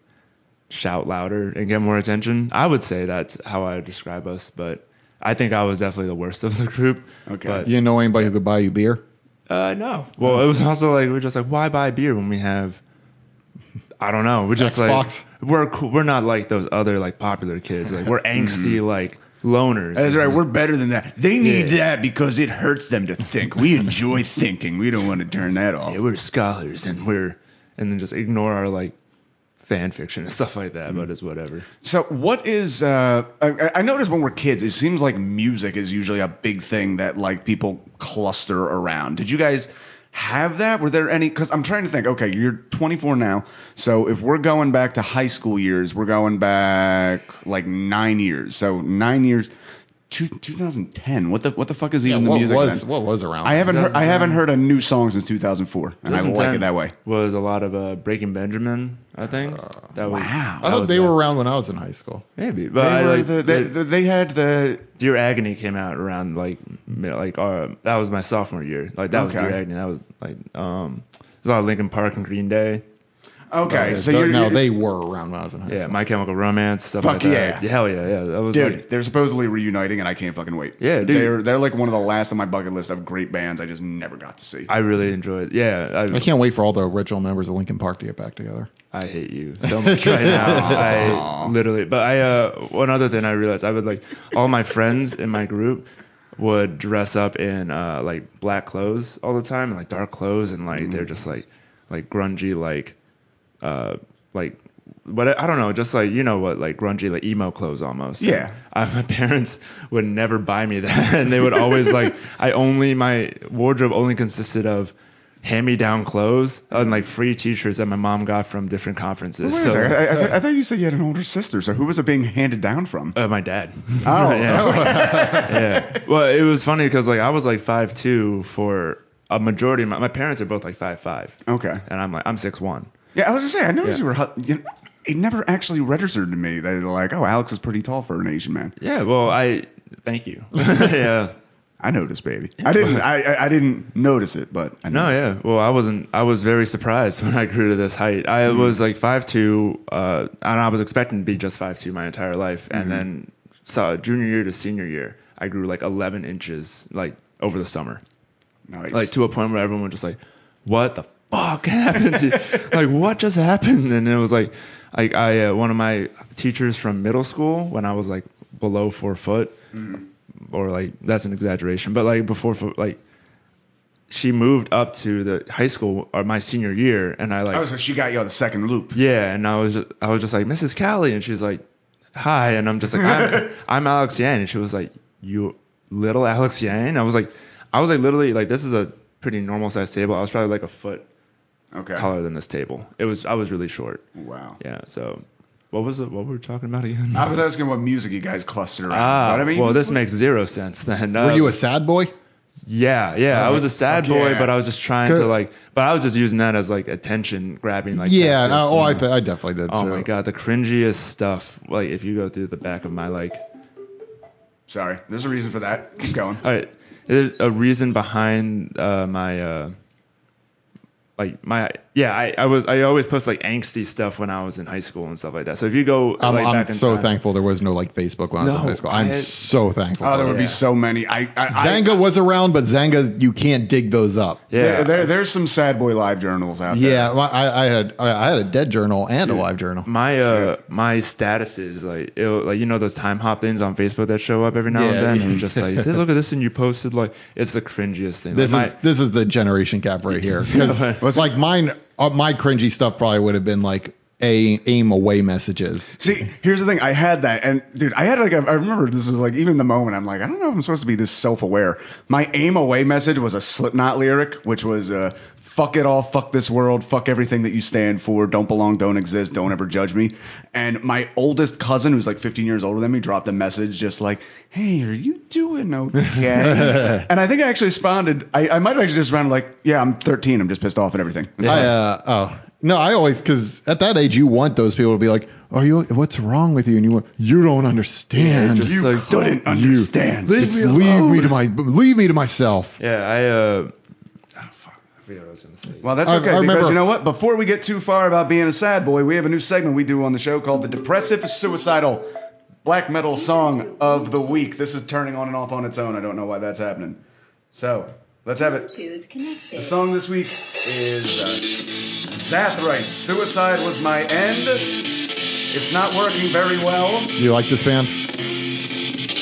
D: shout louder and get more attention. I would say that's how I would describe us, but I think I was definitely the worst of the group.
B: Okay.
C: But you know anybody who could buy you beer?
D: No. Well, it was also we're just why buy beer when we have, I don't know. We're just
C: Xbox.
D: We're not like those other popular kids. We're angsty loners.
B: That's right. We're better than that. They need that because it hurts them to think. We enjoy thinking. We don't want to turn that off.
D: Yeah, we're scholars and then just ignore our fan fiction and stuff like that, but it's whatever.
B: So what is I noticed when we're kids, it seems like music is usually a big thing that people cluster around. Did you guys have that? Were there any, because I'm trying to think, okay, you're 24 now, so if we're going back to high school years, we're going back 9 years. So 9 years, 2010. What the fuck is even the music then?
C: What was around?
B: I haven't heard a new song since 2004, and I like it that way.
D: Was a lot of Breaking Benjamin, I think. That was.
B: Wow.
C: I thought they were around when I was in high school.
D: Maybe, but
B: they had the
D: Dear Agony came out around that was my sophomore year. That was Dear Agony. That was there's a lot of Linkin Park and Green Day.
B: Okay, so
C: they were around when I was in high school.
D: Yeah, My Chemical Romance, stuff
B: Fuck
D: like that.
B: yeah.
D: Hell yeah. That was
B: dude,
D: like,
B: they're supposedly reuniting, and I can't fucking wait.
D: Yeah, dude.
B: They're like one of the last on my bucket list of great bands I just never got to see.
D: I really enjoyed. Yeah,
C: I can't wait for all the original members of Linkin Park to get back together.
D: I hate you so much right now. I literally, but one other thing I realized, I would like all my friends in my group would dress up in like black clothes all the time, and like dark clothes, and like they're just like grungy, like what, I don't know, just like, you know what, like grungy, like emo clothes almost.
B: Yeah.
D: My parents would never buy me that, and they would always like, my wardrobe only consisted of hand-me-down clothes and like free T-shirts that my mom got from different conferences.
B: Wait a second. I thought you said you had an older sister. So who was it being handed down from?
D: My dad.
B: Oh,
D: yeah. Well, it was funny because like I was like 5'2" for a majority of my parents are both like 5'5".
B: Okay.
D: And I'm 6'1".
B: Yeah, I was gonna say I noticed you were. It never actually registered to me that like, oh, Alex is pretty tall for an Asian man.
D: Yeah. Well, thank you. Yeah.
B: I noticed, baby. I didn't notice it, but I
D: no, yeah.
B: it.
D: Well, I was very surprised when I grew to this height. I was like 5'2", and I was expecting to be just 5'2" my entire life. And then junior year to senior year, I grew like 11 inches like over the summer.
B: Nice.
D: Like to a point where everyone was just like, "What the fuck happened to you? Like, what just happened?" And it was like I one of my teachers from middle school when I was like below 4 foot. Or like that's an exaggeration, but like before, like she moved up to the high school or my senior year, and I like.
B: Oh, so she got you on the second loop.
D: Yeah, and I was just like, Mrs. Callie, and she's like, hi, and I'm just like, I'm Alex Yang, and she was like, you little Alex Yang. I was like literally like, this is a pretty normal sized table. I was probably like a foot taller than this table. I was really short.
B: Wow.
D: Yeah. So. What were we talking about again?
B: I was asking what music you guys clustered around. But I mean,
D: well, this makes zero sense then.
C: Were you a sad boy?
D: Yeah. I was a sad boy, but I was just trying to like, but I was just using that as like attention grabbing. Like,
C: yeah, I definitely did.
D: Oh
C: too.
D: my god, the cringiest stuff. Like if you go through the back of my like.
B: Sorry, there's a reason for that. Keep going.
D: All right, there's a reason behind my. I always post like angsty stuff when I was in high school and stuff like that. So if you go,
C: I'm so thankful there was no like Facebook when I was in high school. I'm so thankful.
B: Oh, there would be so many.
C: Zanga was around, but Zanga, you can't dig those up.
D: Yeah,
B: there's some sad boy live journals out there.
C: Yeah, I had a dead journal and a live journal.
D: My my statuses like those time hop things on Facebook that show up every now and then, and just like, hey, look at this, and you posted like it's the cringiest thing.
C: This is the generation gap right here. It's like mine. My cringy stuff probably would have been like aim away messages.
B: See, here's the thing. I had that, and dude, I remember this was like even the moment. I'm like, I don't know if I'm supposed to be this self-aware. My aim away message was a Slipknot lyric, which was "Fuck it all, fuck this world, fuck everything that you stand for. Don't belong, don't exist, don't ever judge me." And my oldest cousin, who's like 15 years older than me, dropped a message just like, "Hey, are you doing okay?" And I think I actually responded. I might have actually just responded like, "Yeah, I'm 13. I'm just pissed off and everything."
C: No, I always, because at that age you want those people to be like, what's wrong with you? And you don't understand.
B: You like, couldn't understand.
C: Leave me to myself.
D: Yeah, I forget what I was going to say.
B: Well, that's okay, because you know what? Before we get too far about being a sad boy, we have a new segment we do on the show called the Depressive Suicidal Black Metal Song of the Week. This is turning on and off on its own. I don't know why that's happening. So, let's have it. The song this week is Zathrite, Suicide Was My End. It's not working very well.
C: Do you like this band?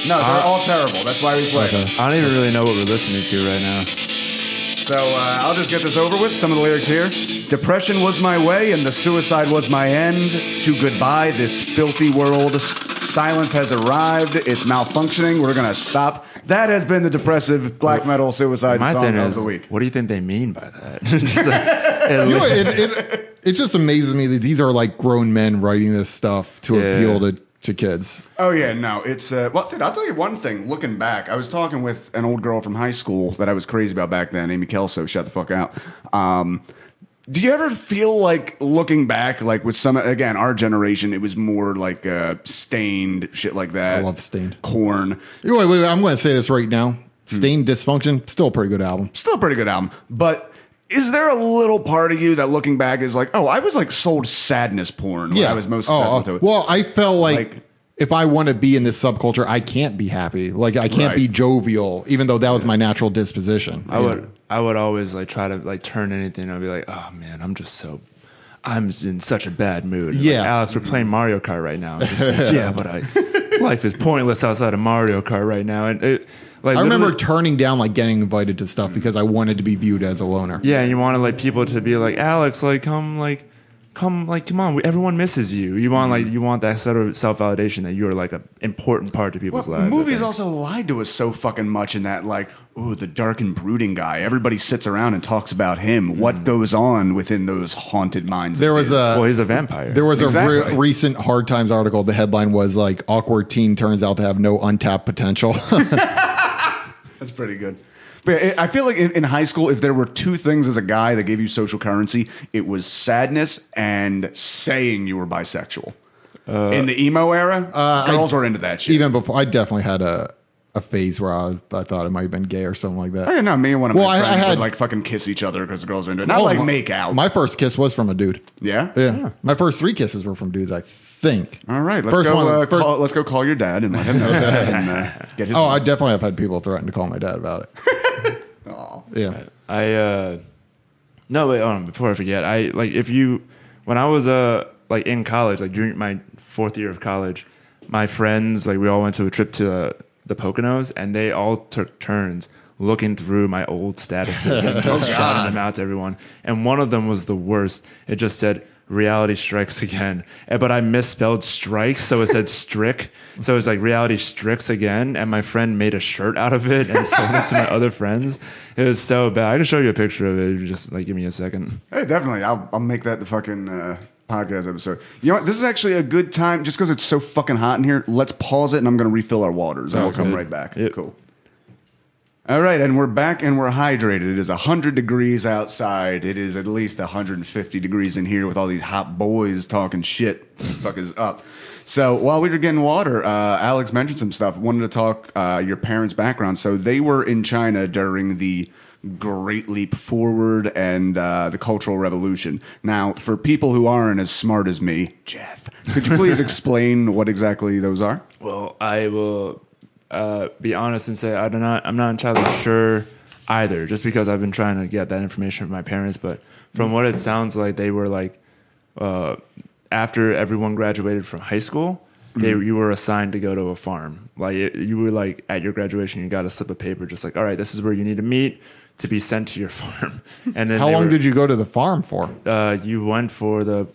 B: No, they're all terrible. That's why we play.
C: Okay.
D: I don't even really know what we're listening to right now.
B: So I'll just get this over with. Some of the lyrics here. Depression was my way and the suicide was my end. To goodbye this filthy world. Silence has arrived. It's malfunctioning. We're going to stop. That has been the depressive black metal suicide song of the week.
D: What do you think they mean by that?
C: It just amazes me that these are like grown men writing this stuff to appeal to kids.
B: Oh, yeah, no. It's, well, dude, I'll tell you one thing. Looking back, I was talking with an old girl from high school that I was crazy about back then, Amy Kelso, shut the fuck out. Do you ever feel like looking back, like with some, again, our generation, it was more like Stained, shit like that.
C: I love Stained.
B: Korn.
C: Wait, I'm going to say this right now. Stained Dysfunction, still a pretty good album.
B: Still a pretty good album. But Is there a little part of you that looking back is like, oh, I was like sold sadness porn when I was most susceptible to it?
C: Well, I felt like if I want to be in this subculture, I can't be happy. Like I can't be jovial, even though that was my natural disposition.
D: I would always like try to like turn anything. I'd be like, oh man, I'm in such a bad mood.
C: Yeah.
D: Like, Alex, we're playing Mario Kart right now. I'm just like, yeah, but life is pointless outside of Mario Kart right now. And
C: I remember turning down like getting invited to stuff because I wanted to be viewed as a loner.
D: Yeah, and you wanted like people to be like, Alex, like come on, everyone misses you. You want that sort of self-validation that you're like an important part to people's lives.
B: Movies also lied to us so fucking much in that, like, ooh, the dark and brooding guy. Everybody sits around and talks about him. What goes on within those haunted minds?
D: He's a vampire.
C: There was a recent Hard Times article. The headline was like, awkward teen turns out to have no untapped potential.
B: That's pretty good. But I feel like in high school, if there were two things as a guy that gave you social currency, it was sadness and saying you were bisexual. In the emo era, girls were into that shit.
C: Even before, I definitely had a phase where I thought it might have been gay or something like that.
B: I didn't know. Me and one of my friends would like fucking kiss each other because the girls are into it. Not like make out.
C: My first kiss was from a dude.
B: Yeah?
C: Yeah. My first 3 kisses were from dudes, I think.
B: All right. Let's go call your dad and let him know that and get his
C: I definitely have had people threaten to call my dad about it.
B: Oh.
C: Yeah.
D: No, wait, hold on, before I forget, when I was like in college, like during my 4th year of college, my friends, like we all went to a trip to the Poconos, and they all took turns looking through my old statuses and just shouting them out to everyone. And one of them was the worst. It just said, reality strikes again. But I misspelled strikes, so it said strick. So it's like reality strikes again. And my friend made a shirt out of it and sold it to my other friends. It was so bad. I can show you a picture of it. Just like give me a second.
B: Hey, definitely. I'll make that the fucking podcast episode. You know what? This is actually a good time, just because it's so fucking hot in here. Let's pause it, and I'm going to refill our waters, and we'll come right back.
D: Yep.
B: Cool. All right, and we're back and we're hydrated. It is 100 degrees outside. It is at least 150 degrees in here with all these hot boys talking shit. What the fuck is up? So while we were getting water, Alex mentioned some stuff. Wanted to talk your parents' background. So they were in China during the Great Leap Forward and the Cultural Revolution. Now, for people who aren't as smart as me, Jeff, could you please explain what exactly those are?
D: Well, I will be honest and say I'm not entirely sure either, just because I've been trying to get that information from my parents. But from what it sounds like, they were like, after everyone graduated from high school, you were assigned to go to a farm. Like you were like at your graduation, you got a slip of paper, just like, all right, this is where you need to meet to be sent to your farm. And then
C: how long did you go to the farm for?
D: You went for the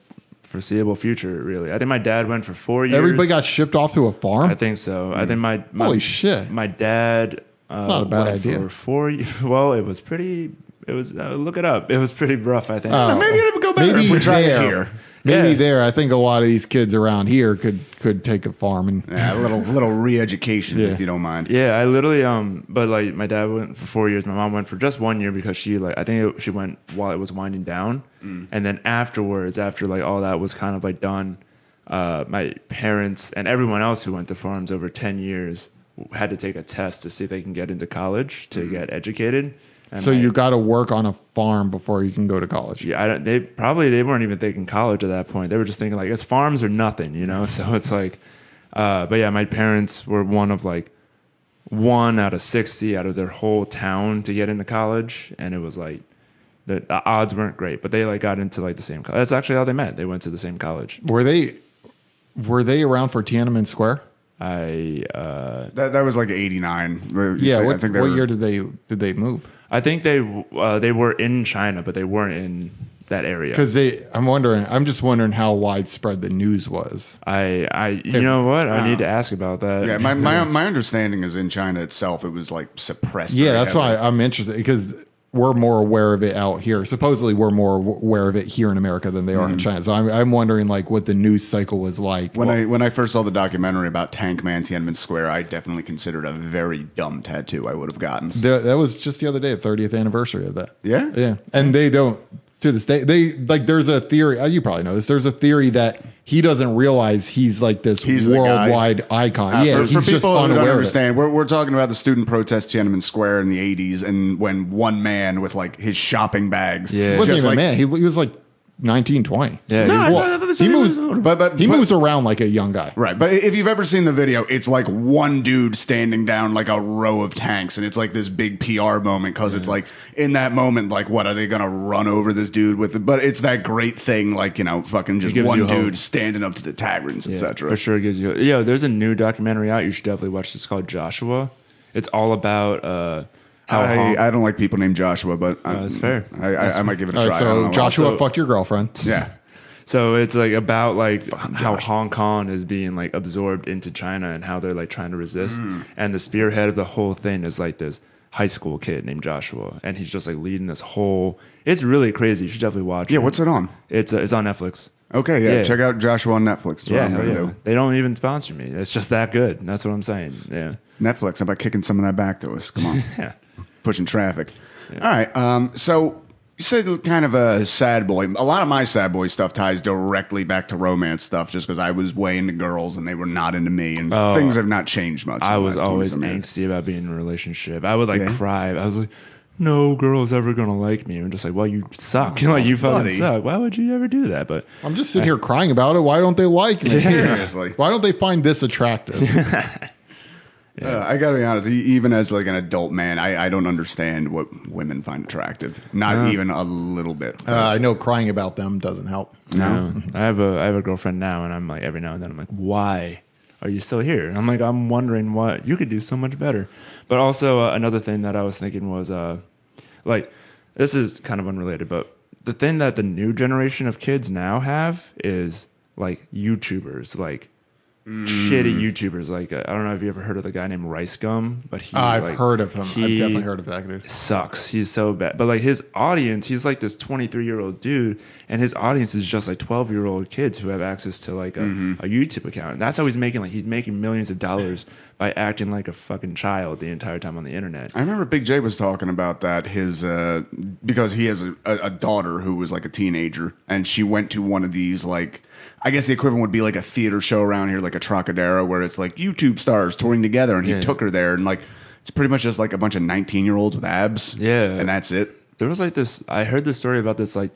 D: foreseeable future, really. I think my dad went for 4 years.
C: Everybody got shipped off to a farm?
D: I think so. I think my
C: holy shit.
D: My dad
C: That's not a bad idea.
D: For 4 years. Well, it was pretty. It was look it up. It was pretty rough, I think.
B: Maybe it would go better if we tried it here.
C: Maybe there. I think a lot of these kids around here could take a farm and
B: a little re-education, if you don't mind.
D: Yeah, I literally but like my dad went for 4 years. My mom went for just 1 year because she she went while it was winding down, and then afterwards, after like all that was kind of like done, my parents and everyone else who went to farms over 10 years had to take a test to see if they can get into college to get educated. And
C: so you got to work on a farm before you can go to college.
D: Yeah, they weren't even thinking college at that point. They were just thinking like it's farms or nothing, you know. So it's like, but yeah, my parents were one of like 1 out of 60 out of their whole town to get into college, and it was like the odds weren't great, but they like got into like the same college. That's actually how they met. They went to the same college.
C: Were they around for Tiananmen Square?
B: That was like 89.
C: Yeah, what year did they move?
D: I think they were in China, but they weren't in that area.
C: Because I'm just wondering how widespread the news was.
D: You know what? I need to ask about that.
B: Yeah, my understanding is in China itself, it was like suppressed.
C: Yeah, that's why I'm interested, because we're more aware of it out here. Supposedly, we're more aware of it here in America than they are in China. So I'm wondering like what the news cycle was like.
B: When I first saw the documentary about Tank Man Tiananmen Square, I definitely considered a very dumb tattoo I would have gotten.
C: That was just the other day, the 30th anniversary of that.
B: Yeah?
C: Yeah. And they don't, to this day. They like there's a theory. You probably know this. There's a theory that he doesn't realize he's like this worldwide icon. Yeah,
B: for
C: he's just
B: people who don't
C: unaware of it.
B: understand, we're talking about the student protest Tiananmen Square in the 80s, and when one man with like his shopping bags,
D: Yeah.
C: He wasn't
B: just
C: even a
B: like,
C: man. He was like 19, 20.
D: Yeah,
C: He moves.
B: But
C: He moves around like a young guy.
B: right. But if you've ever seen the video, it's like one dude standing down like a row of tanks, and it's like this big PR moment because it's like in that moment, like what are they gonna run over this dude with? But it's that great thing, like fucking just
D: gives
B: one
D: you
B: dude
D: hope.
B: standing up to the tyrants, etc.
D: For sure gives you. Yo, there's a new documentary out. You should definitely watch. It's called Joshua. It's all about how
B: I don't like people named Joshua, but
D: it's fair.
B: I might give it a
C: All
B: try.
C: right,
B: I don't
C: so
B: know.
C: Joshua
D: Also-
C: fucked your girlfriend.
B: Yeah.
D: So it's like about like how Hong Kong is being like absorbed into China and how they're like trying to resist. And the spearhead of the whole thing is like this high school kid named Joshua, and he's just like leading this whole. It's really crazy. You should definitely watch.
B: Yeah,
D: it.
B: what's it on?
D: It's on Netflix.
B: Okay, yeah,
D: Yeah.
B: check out Joshua on Netflix. That's what
D: Yeah,
B: I'm
D: hell
B: gonna
D: yeah.
B: do.
D: They don't even sponsor me. It's just that good. That's what I'm saying. Yeah.
B: Netflix, how about kicking some of that back to us? Come on.
D: Yeah.
B: Pushing traffic. All right. So you said kind of a sad boy. A lot of my sad boy stuff ties directly back to romance stuff just because I was way into girls and they were not into me. And things have not changed much.
D: I
B: in the
D: was
B: last
D: always
B: 20-some years.
D: angsty about being in a relationship. I would like
B: Yeah?
D: cry. I was like, no girl's ever gonna like me. I'm just like, well, you suck. Like you fucking
B: buddy.
D: suck. Why would you ever do that? But
C: I'm just sitting here crying about it. Why don't they like me?
B: Seriously.
C: Why don't they find this attractive?
B: I got to be honest, even as like an adult man, I don't understand what women find attractive. Not even a little bit.
C: I know crying about them doesn't help.
D: no, I have a girlfriend now, and I'm like every now and then I'm like, why are you still here? And I'm like, I'm wondering what you could do so much better. But also another thing that I was thinking was like this is kind of unrelated, but the thing that the new generation of kids now have is like YouTubers, like shitty YouTubers. Like I don't know if you ever heard of the guy named Rice Gum, but he
C: I've
D: like,
C: heard of him. I've
D: he
C: definitely heard of that dude.
D: sucks. He's so bad. But like his audience, he's like this 23-year-old dude, and his audience is just like 12-year-old kids who have access to like a YouTube account. And that's how he's making millions of dollars by acting like a fucking child the entire time on the internet.
B: I remember Big J was talking about that because he has a daughter who was like a teenager, and she went to one of these like I guess the equivalent would be like a theater show around here, like a Trocadero, where it's like YouTube stars touring together, and he took her there, and like it's pretty much just like a bunch of 19-year-olds with abs, and that's it.
D: There was like this. I heard this story about this like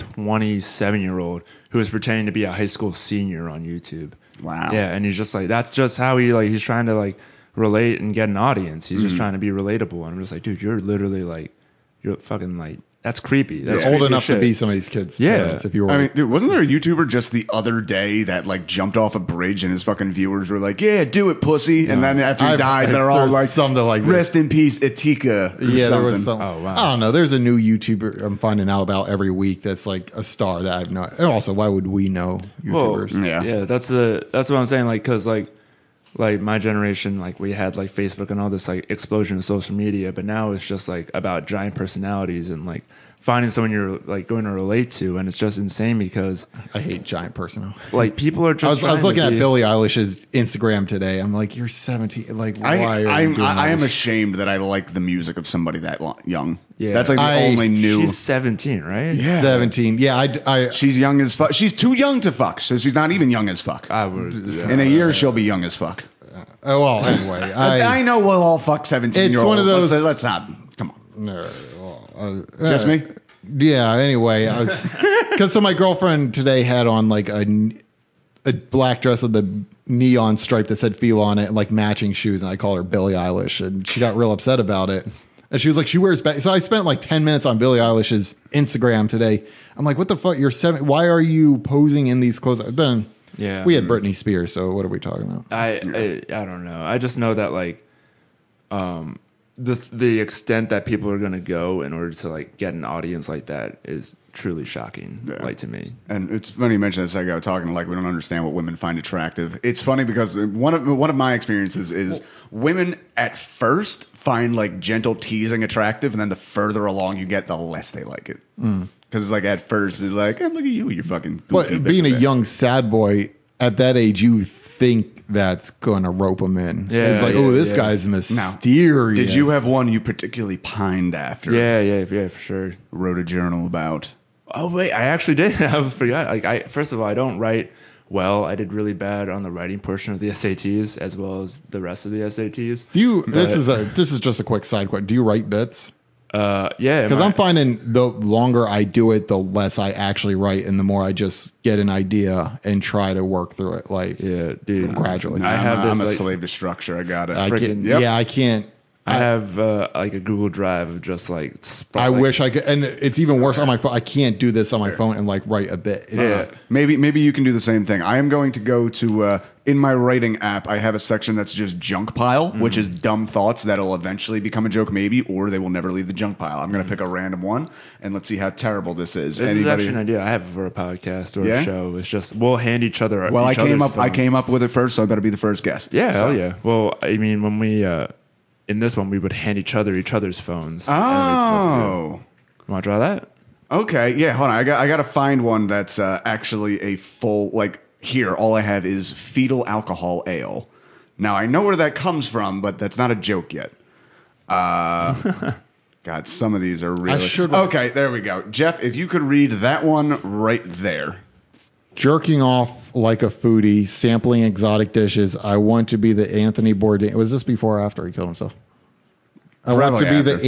D: 27-year-old who was pretending to be a high school senior on YouTube.
B: Wow.
D: Yeah, and he's just like that's just how he's trying to like relate and get an audience. He's just trying to be relatable, and I'm just like, dude, you're literally like you're fucking like. That's creepy. That's
C: You're old
D: creepy
C: enough
D: shit.
C: to be some of these kids'
D: Yeah.
C: parents if you were.
B: I mean, dude, wasn't there a YouTuber just the other day that like jumped off a bridge and his fucking viewers were like, "Yeah, do it, pussy," and then after he died, they're all
C: there's
B: like,
C: something like that.
B: "Rest in peace, Etika." Or
C: yeah, there
B: something.
C: was some.
D: Oh, wow.
C: I don't know. There's a new YouTuber I'm finding out about every week that's like a star that I've not. And also, why would we know YouTubers?
B: Yeah.
D: Yeah, that's what I'm saying. Like, cause like my generation, like we had like Facebook and all this like explosion of social media, but now it's just like about giant personalities and like finding someone you're like going to relate to, and it's just insane because
C: I hate giant personal.
D: like people are just.
C: I was looking
D: trying to
C: at
D: be-
C: Billie Eilish's Instagram today. I'm like, you're 17. Like, why are you doing
B: I
C: all
B: am
C: this?
B: ashamed that I like the music of somebody that young.
D: Yeah.
B: That's like the only new.
D: She's 17, right?
B: Yeah.
C: 17. Yeah, I
B: She's young as fuck. She's too young to fuck, so she's not even young as fuck.
D: I would.
B: In a year, she'll be young as fuck.
C: oh well. Anyway,
B: I know we'll all fuck 17-year-olds.
C: It's one of those-
B: Let's not. Come on.
C: no, well,
B: Just me?
C: Yeah. Anyway, because so my girlfriend today had on like a black dress with the neon stripe that said "feel" on it, and like matching shoes, and I called her Billie Eilish, and she got real upset about it. And she was like, she wears back. So I spent like 10 minutes on Billie Eilish's Instagram today. I'm like, what the fuck? You're 7. Why are you posing in these clothes? Then
D: Yeah.
C: we had Britney Spears. So what are we talking about?
D: I don't know. I just know that like the extent that people are going to go in order to like get an audience like that is truly shocking, like to me.
B: And it's funny you mentioned this. I got talking like we don't understand what women find attractive. It's funny because one of my experiences is women at first find like gentle teasing attractive, and then the further along you get, the less they like it. Because it's like at first it's like, hey, look at you, you're fucking goofy.
C: But being a young sad boy at that age, you think that's going to rope them in.
D: Yeah,
C: It's like,
D: yeah,
C: oh, this
D: yeah.
C: guy's mysterious.
B: Did you have one you particularly pined after?
D: Yeah, for sure.
B: Wrote a journal about.
D: Oh wait, I actually did. I forgot. Like first of all, I don't write well. I did really bad on the writing portion of the SATs as well as the rest of the SATs.
C: Do you? This is just a quick side question. Do you write bits?
D: Yeah,
C: Because I'm finding the longer I do it, the less I actually write, and the more I just get an idea and try to work through it. Like,
D: yeah, dude,
C: gradually.
B: I'm a slave to structure. I got it.
C: I can't.
D: I have like a Google Drive of just like.
C: I wish I could, and it's even worse on my phone. I can't do this on my phone and like write a bit.
B: Maybe you can do the same thing. I am going to go to in my writing app. I have a section that's just junk pile, which is dumb thoughts that'll eventually become a joke, maybe, or they will never leave the junk pile. I'm going to pick a random one and let's see how terrible this is.
D: This is actually an idea I have for a podcast or a show. It's just we'll hand each other.
B: Well, I came up with it first, so I better be the first guest.
D: Yeah, hell yeah. Well, I mean, when we. In this one, we would hand each other's phones.
B: Oh.
D: Want to try that?
B: Okay. Yeah, hold on. I got to find one that's actually a full, like, here, all I have is fetal alcohol ale. Now, I know where that comes from, but that's not a joke yet. God, some of these are really... Okay, there we go. Jeff, if you could read that one right there.
C: Jerking off like a foodie, sampling exotic dishes. I want to be the Anthony Bourdain. Was this before or after he killed himself? I want to be the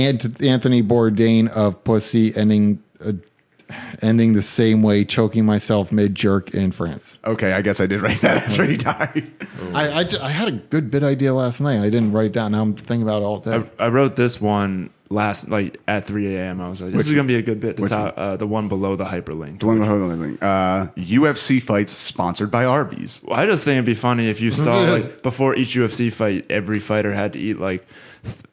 C: Anthony Bourdain of pussy, ending the same way, choking myself mid-jerk in France.
B: Okay, I guess I did write that after he died.
C: I had a good bit idea last night. I didn't write it down. Now I'm thinking about it all day.
D: I wrote this one at 3 a.m. I was like, this is going to be a good bit to top. The one below the hyperlink.
B: The one below the hyperlink. UFC fights sponsored by Arby's.
D: Well, I just think it'd be funny if you saw, like, before each UFC fight, every fighter had to eat, like,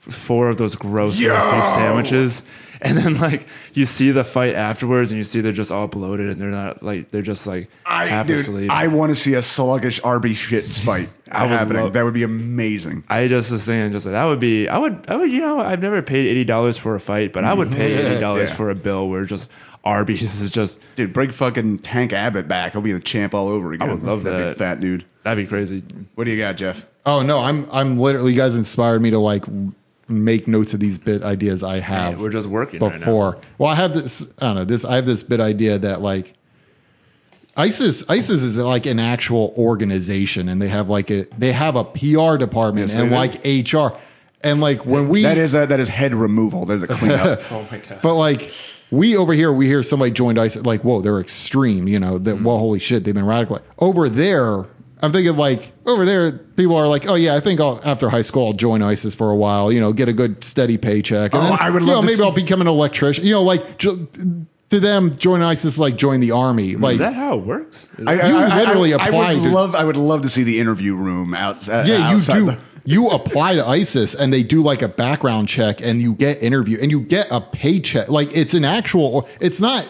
D: 4 of those gross roast beef sandwiches. And then, like, you see the fight afterwards and you see they're just all bloated and they're not, like, they're just, like, half asleep.
B: I want to see a sluggish Arby's shits fight happening. That would be amazing.
D: I just was thinking, just like, that would be, I would, you know, I've never paid $80 for a fight, but I would pay $80 for a bill where just Arby's is just.
B: Dude, bring fucking Tank Abbott back. He'll be the champ all over again.
D: I would love that.
B: Big fat dude.
D: That'd be crazy.
B: What do you got, Jeff?
C: Oh, no, I'm literally, you guys inspired me to, like, make notes of these bit ideas I have.
D: Man, we're just working
C: before.
D: Right now.
C: Well, I have this. I don't know. I have this bit idea that, like, ISIS is like an actual organization, and they have a PR department and like HR, and like when we
B: that is head removal. There's a cleanup.
D: Oh my god!
C: But like we over here, we hear somebody joined ISIS, like, whoa, they're extreme. You know that. Well, holy shit, they've been radicalized. Over there, I'm thinking, like, over there, people are like, oh yeah, I think after high school I'll join ISIS for a while. You know, get a good steady paycheck. And then,
B: I would love.
C: Maybe I'll become an electrician. You know, like. To them, join ISIS like join the army. Like,
D: is that how it works?
B: I would love to see the interview room outside.
C: Yeah, you do. You apply to ISIS and they do like a background check and you get interviewed and you get a paycheck. Like it's an actual. It's not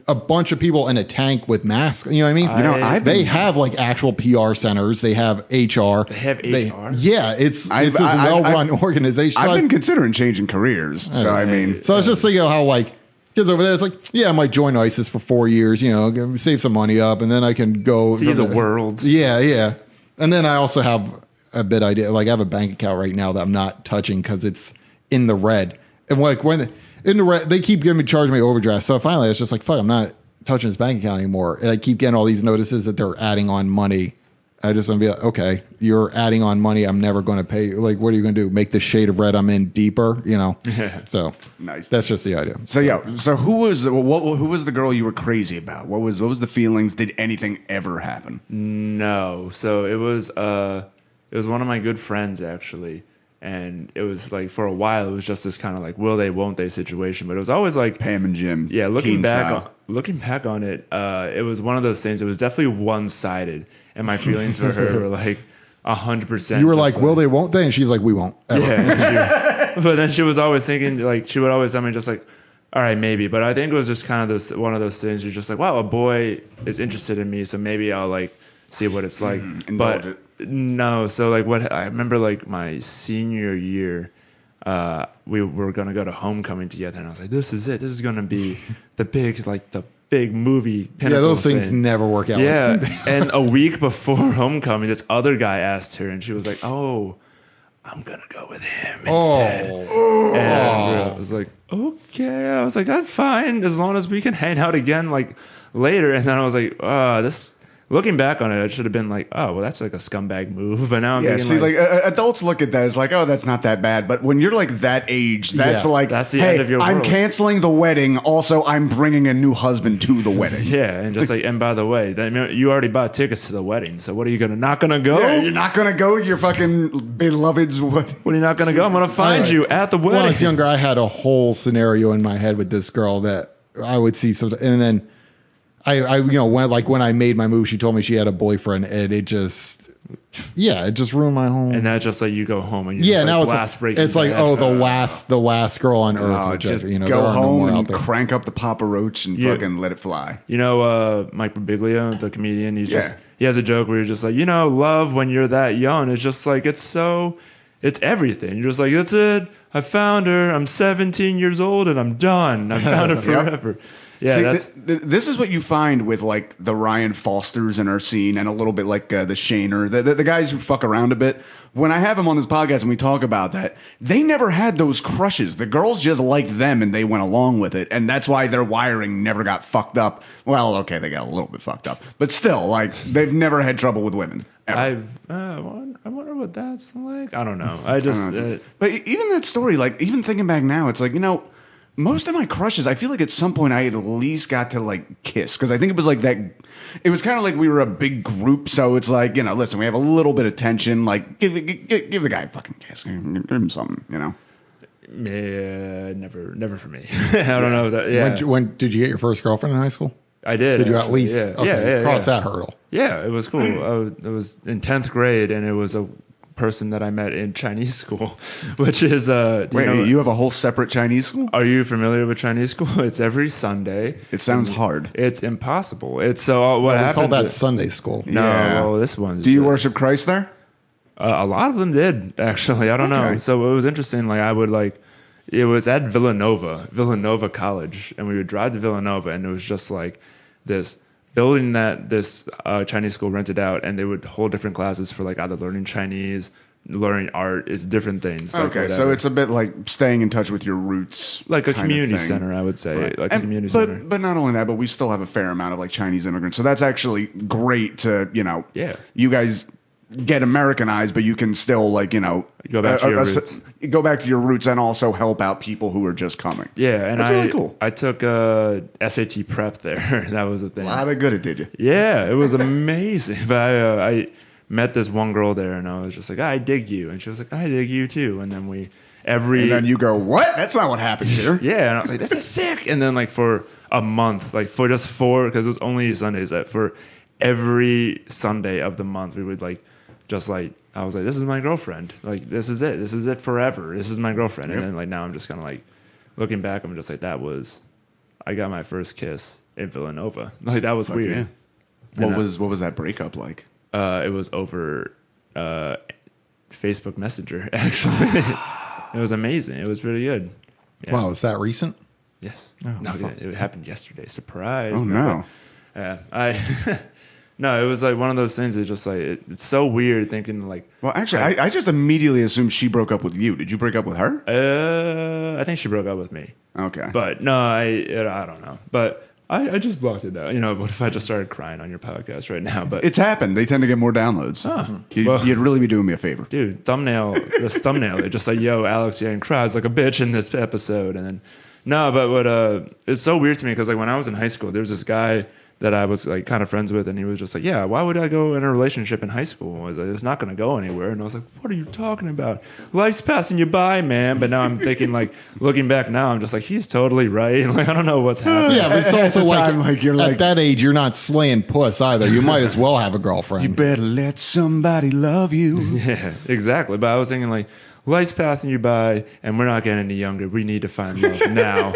C: a bunch of people in a tank with masks. You know what I mean? They have like actual PR centers. They have HR.
D: They have HR.
C: It's a well-run organization.
B: I've been considering changing careers. So I mean,
C: I was just thinking how like. Kids over there, it's like, yeah, I might join ISIS for 4 years, you know, save some money up, and then I can go
D: see the world.
C: Yeah. And then I also have a bit idea, like I have a bank account right now that I'm not touching because it's in the red. And like when in the red, they keep charging me overdraft. So finally, it's just like, fuck, I'm not touching this bank account anymore. And I keep getting all these notices that they're adding on money. I just want to be like, okay, you're adding on money. I'm never going to pay you. Like, what are you going to do? Make the shade of red I'm in deeper, you know? So
B: nice.
C: That's just the idea.
B: So yeah. So who was the girl you were crazy about? What was the feelings? Did anything ever happen?
D: No. So it was one of my good friends actually. And it was like for a while, it was just this kind of like will they, won't they situation. But it was always like
B: Pam and Jim.
D: Yeah, looking back on it, it was one of those things. It was definitely one-sided, and my feelings for her were like 100%.
C: You were like, will they, won't they? And she's like, we won't. Ever.
D: Yeah. But then she was always thinking, like, she would always tell me just like, all right, maybe. But I think it was just kind of one of those things. You're just like, wow, a boy is interested in me, so maybe I'll like see what it's like.
B: Indulge it.
D: No, so like what I remember, like my senior year, we were gonna go to homecoming together, and I was like, "This is it. This is gonna be the big movie pinnacle."
C: Yeah, those things never work out.
D: Yeah, and a week before homecoming, this other guy asked her, and she was like, "Oh, I'm gonna go with him instead. And I was like, okay. I was like, I'm fine as long as we can hang out again like later. And then I was like, this. Looking back on it, I should have been like, oh, well, that's like a scumbag move. But now I'm
B: Yeah,
D: thinking
B: see, adults look at that as like, oh, that's not that bad. But when you're like that age, that's like,
D: that's the
B: hey,
D: end of your
B: I'm
D: world.
B: canceling the wedding. Also, I'm bringing a new husband to the wedding.
D: yeah, and just like, and by the way, you already bought tickets to the wedding. So what are you not gonna go?
B: Yeah, you're not gonna go to your fucking beloved's wedding.
D: What are you not gonna go? I'm gonna find you at the wedding.
C: When I was younger, I had a whole scenario in my head with this girl that I would see some, and then I when I made my move, she told me she had a boyfriend, and it just ruined my whole.
D: And that's just like you go home and you just
C: now
D: like blast breaking.
C: it's like
D: bad.
C: the last girl on earth.
B: Just
C: there
B: go
C: are no
B: home
C: more out
B: and
C: there.
B: crank up the Papa Roach and fucking let it fly.
D: You know, Mike Birbiglia, the comedian, he has a joke where you're just like, love when you're that young. It's just like, it's everything. You're just like, that's it. I found her. I'm 17 years old and I'm done. I found her forever. Yeah,
B: See, this is what you find with like the Ryan Fosters in our scene, and a little bit like the Shaner, the guys who fuck around a bit. When I have them on this podcast and we talk about that, they never had those crushes. The girls just liked them and they went along with it, and that's why their wiring never got fucked up. Well, okay, they got a little bit fucked up, but still, like they've never had trouble with women. Ever.
D: I wonder what that's like. I don't know. I just.
B: But even that story, like even thinking back now, it's like most of my crushes, I feel like at some point I at least got to like kiss, because I think it was like that. It was kind of like we were a big group, so it's like listen, we have a little bit of tension. Like give the guy a fucking kiss, give him something,
D: Yeah, never for me. I don't know that. Yeah.
C: When did you get your first girlfriend in high school?
D: I did.
C: Did you at least?
D: Yeah.
C: Okay, cross that hurdle.
D: Yeah, it was cool. I was in 10th grade, and it was a person that I met in Chinese school, which is
B: you have a whole separate Chinese school?
D: Are you familiar with Chinese school? It's every Sunday.
B: It sounds hard.
D: It's impossible. It's so what happens?
C: We call that Sunday school.
D: No, well, this one's.
B: Do you worship Christ there?
D: A lot of them did, actually. I don't know. So it was interesting. Like I would it was at Villanova College, and we would drive to Villanova, and it was just like this building that this Chinese school rented out, and they would hold different classes for like either learning Chinese, learning art, is different things.
B: Okay, so it's a bit like staying in touch with your roots,
D: like a community center, I would say,
B: right.
D: like a community center.
B: But not only that, but we still have a fair amount of like Chinese immigrants, so that's actually great to you guys get Americanized, but you can still
D: go back to your roots.
B: Go back to your roots and also help out people who are just coming.
D: Yeah, and
B: that's really cool.
D: I took SAT prep there. That was the thing.
B: A lot of good it did you.
D: Yeah, it was amazing. But I met this one girl there, and I was just like, I dig you, and she was like, I dig you too. And then
B: and then you go, what? That's not what happens here.
D: Yeah, and I was like, this is sick. And then like for a month, like for just 4, because it was only Sundays, that for every Sunday of the month we would I was like, this is my girlfriend. Like, this is it. This is it forever. This is my girlfriend. Yep. And then, like, now I'm just kind of like, looking back, I'm just like, I got my first kiss in Villanova. Like, that was weird.
B: Yeah. What was that breakup like?
D: It was over Facebook Messenger, actually. It was amazing. It was really good. Yeah.
C: Wow, is that recent?
D: Yes. It happened yesterday. Surprise.
B: Oh, no.
D: Yeah. No, it was like one of those things that just like it's so weird thinking like.
B: Well, actually, I just immediately assumed she broke up with you. Did you break up with her?
D: I think she broke up with me.
B: Okay,
D: but no, I don't know. But I just blocked it out. What if I just started crying on your podcast right now? But
B: it's happened. They tend to get more downloads. You'd really be doing me a favor,
D: dude. This thumbnail. It just like, yo, Alex Yang cries like a bitch in this episode, and then no, but what it's so weird to me because like when I was in high school, there was this guy that I was like kind of friends with, and he was just like, yeah, why would I go in a relationship in high school? I was like, it's not going to go anywhere. And I was like, what are you talking about? Life's passing you by, man. But now I'm thinking, like, looking back now, I'm just like, he's totally right. Like, I don't know what's happening.
C: Yeah, but it's also like you're at that age, you're not slaying puss either. You might as well have a girlfriend.
B: You better let somebody love you.
D: Yeah, exactly. But I was thinking, like, life's passing you by, and we're not getting any younger. We need to find love now.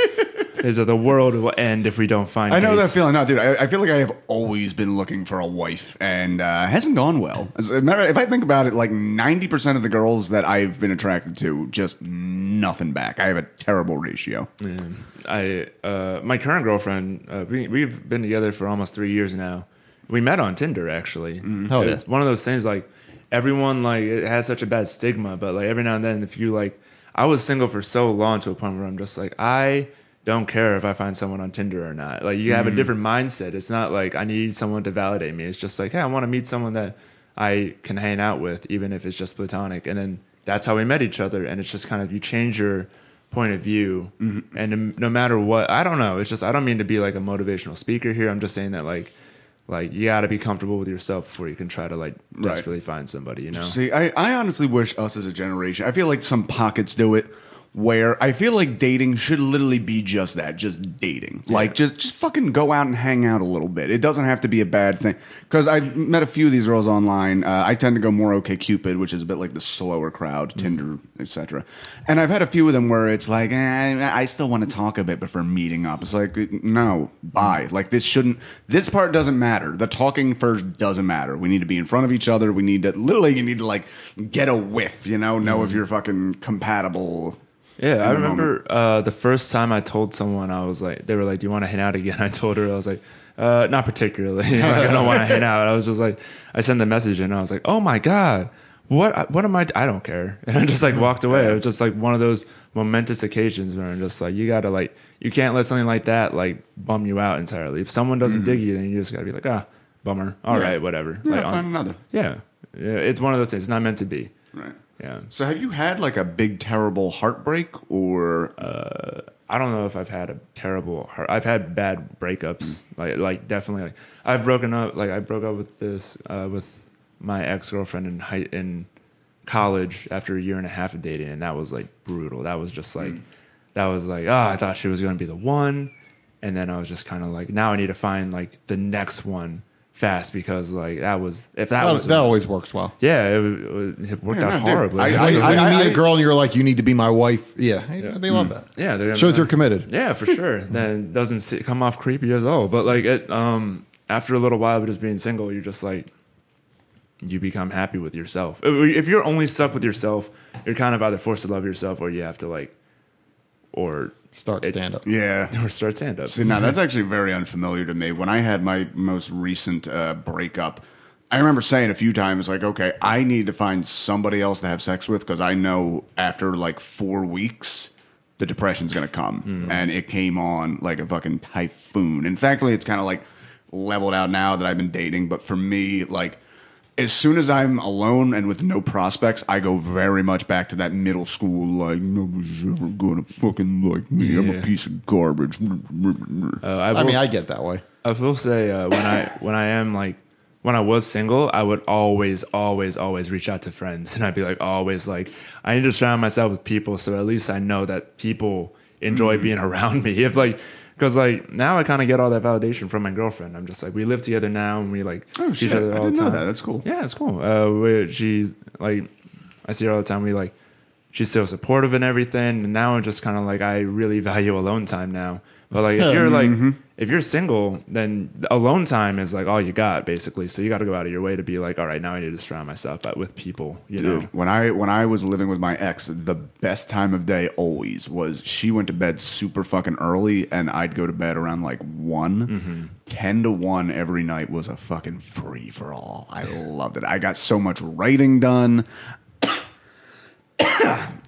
D: Is that the world will end if we don't find
B: I know
D: dates.
B: that feeling. No, dude, I feel like I have always been looking for a wife, and hasn't gone well. As a matter, if I think about it, like 90% of the girls that I've been attracted to, just nothing back. I have a terrible ratio.
D: Yeah. My current girlfriend, we've been together for almost 3 years now. We met on Tinder, actually.
C: Oh, yeah.
D: It's one of those things, like, everyone like it has such a bad stigma, but like every now and then if you like I was single for so long to a point where I'm just like I don't care if I find someone on Tinder or not. Like you have a different mindset. It's not like I need someone to validate me. It's just like, hey, I want to meet someone that I can hang out with, even if it's just platonic. And then that's how we met each other. And it's just kind of you change your point of view, and no matter what, I don't know. It's just I don't mean to be like a motivational speaker here. I'm just saying that like you got to be comfortable with yourself before you can try to like desperately find somebody. You know.
B: See, I honestly wish us as a generation. I feel like some pockets do it. Where I feel like dating should literally be just that, just dating. Yeah. Like, just fucking go out and hang out a little bit. It doesn't have to be a bad thing. Because I met a few of these girls online. I tend to go more OkCupid, which is a bit like the slower crowd, Tinder, etc. And I've had a few of them where it's like, I still want to talk a bit before meeting up. It's like, no, bye. Like, this part doesn't matter. The talking first doesn't matter. We need to be in front of each other. You need to, like, get a whiff, know if you're fucking compatible.
D: Yeah, I remember the first time I told someone, I was like, they were like, do you want to hang out again? I told her, I was like, not particularly. I don't want to hang out. I was just like, I sent the message and I was like, oh my God, what am I don't care. And I just like walked away. It was just like one of those momentous occasions where I'm just like, you got to like, you can't let something like that like bum you out entirely. If someone doesn't dig you, then you just got to be like, bummer. All right, whatever.
B: Yeah,
D: like,
B: find another.
D: Yeah. It's one of those things. It's not meant to be.
B: Right.
D: Yeah.
B: So have you had like a big terrible heartbreak or
D: I don't know if I've had a terrible I've had bad breakups. Like definitely like I've broken up I broke up with this with my ex-girlfriend in college after a year and a half of dating, and that was like brutal. That was just like I thought she was going to be the one, and then I was just kind of like now I need to find like the next one fast because like that always
C: works well.
D: Yeah, it worked out horribly.
C: When you meet a girl and you're like, you need to be my wife. Yeah, they love that.
D: Yeah,
C: shows you're committed.
D: Yeah, for sure. Then doesn't come off creepy as all. But like after a little while of just being single, you're just like you become happy with yourself. If you're only stuck with yourself, you're kind of either forced to love yourself or you have to like
C: start stand up.
B: Yeah.
D: Or start stand up.
B: See, now that's actually very unfamiliar to me. When I had my most recent breakup, I remember saying a few times, like, okay, I need to find somebody else to have sex with because I know after like 4 weeks, the depression's going to come. And it came on like a fucking typhoon. And thankfully, it's kind of like leveled out now that I've been dating. But for me, like, as soon as I'm alone and with no prospects, I go very much back to that middle school, like, nobody's ever gonna fucking like me. I'm a piece of garbage.
C: I get that way.
D: I will say when I was single, I would always reach out to friends, and I'd be like, always like, I need to surround myself with people, so at least I know that people enjoy being around me. If like. Because like now I kind of get all that validation from my girlfriend. I'm just like we live together now and we like see each other all the time. I didn't know that.
B: That's cool.
D: Yeah, it's cool. She's like I see her all the time. We like she's so supportive and everything. And now I'm just kind of like I really value alone time now. But like if you're like if you're single, then alone time is like all you got basically. So you got to go out of your way to be like, all right, now I need to surround myself with people. You know,
B: when I was living with my ex, the best time of day always was she went to bed super fucking early, and I'd go to bed around like 1. 10 to 1 every night was a fucking free for all. I loved it. I got so much writing done.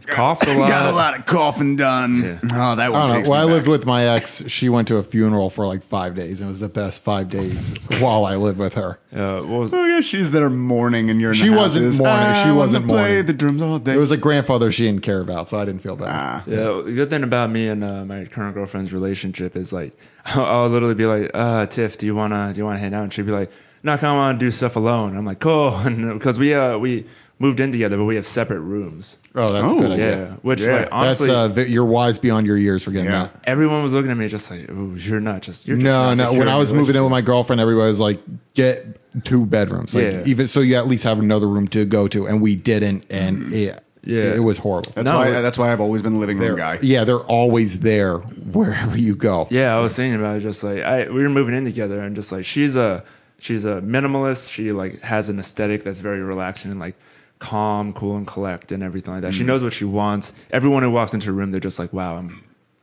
D: Coughed a lot.
B: Got a lot of coughing done. Yeah. Oh, that one takes me
C: When I
B: back.
C: lived with my ex, she went to a funeral for like 5 days. And it was the best 5 days while I lived with her.
B: Oh yeah, she's there mourning, and you're.
C: She wasn't mourning. She wasn't
B: play
C: mourning.
B: the drums all day.
C: It was a grandfather she didn't care about, so I didn't feel bad.
D: Yeah, the good thing about me and my current girlfriend's relationship is like I'll literally be like, Tiff, do you wanna hang out? And she'd be like, no, I kind of want to do stuff alone. And I'm like, cool, and because we moved in together, but we have separate rooms.
C: Oh, that's a good idea.
D: Yeah, which like honestly,
C: that's you're wise beyond your years for getting that.
D: Everyone was looking at me just like, "Ooh, you're just
C: no. When I was moving in with my girlfriend, everybody was like, "Get 2 bedrooms, like even so you at least have another room to go to," and we didn't, and it was horrible.
B: That's why I've always been a living room guy.
C: Yeah, they're always there wherever you go.
D: Yeah, I was thinking about it, just like we were moving in together, and just like she's a minimalist. She like has an aesthetic that's very relaxing and like calm, cool, and collect, and everything like that. She knows what she wants. Everyone who walks into a room, they're just like, "Wow,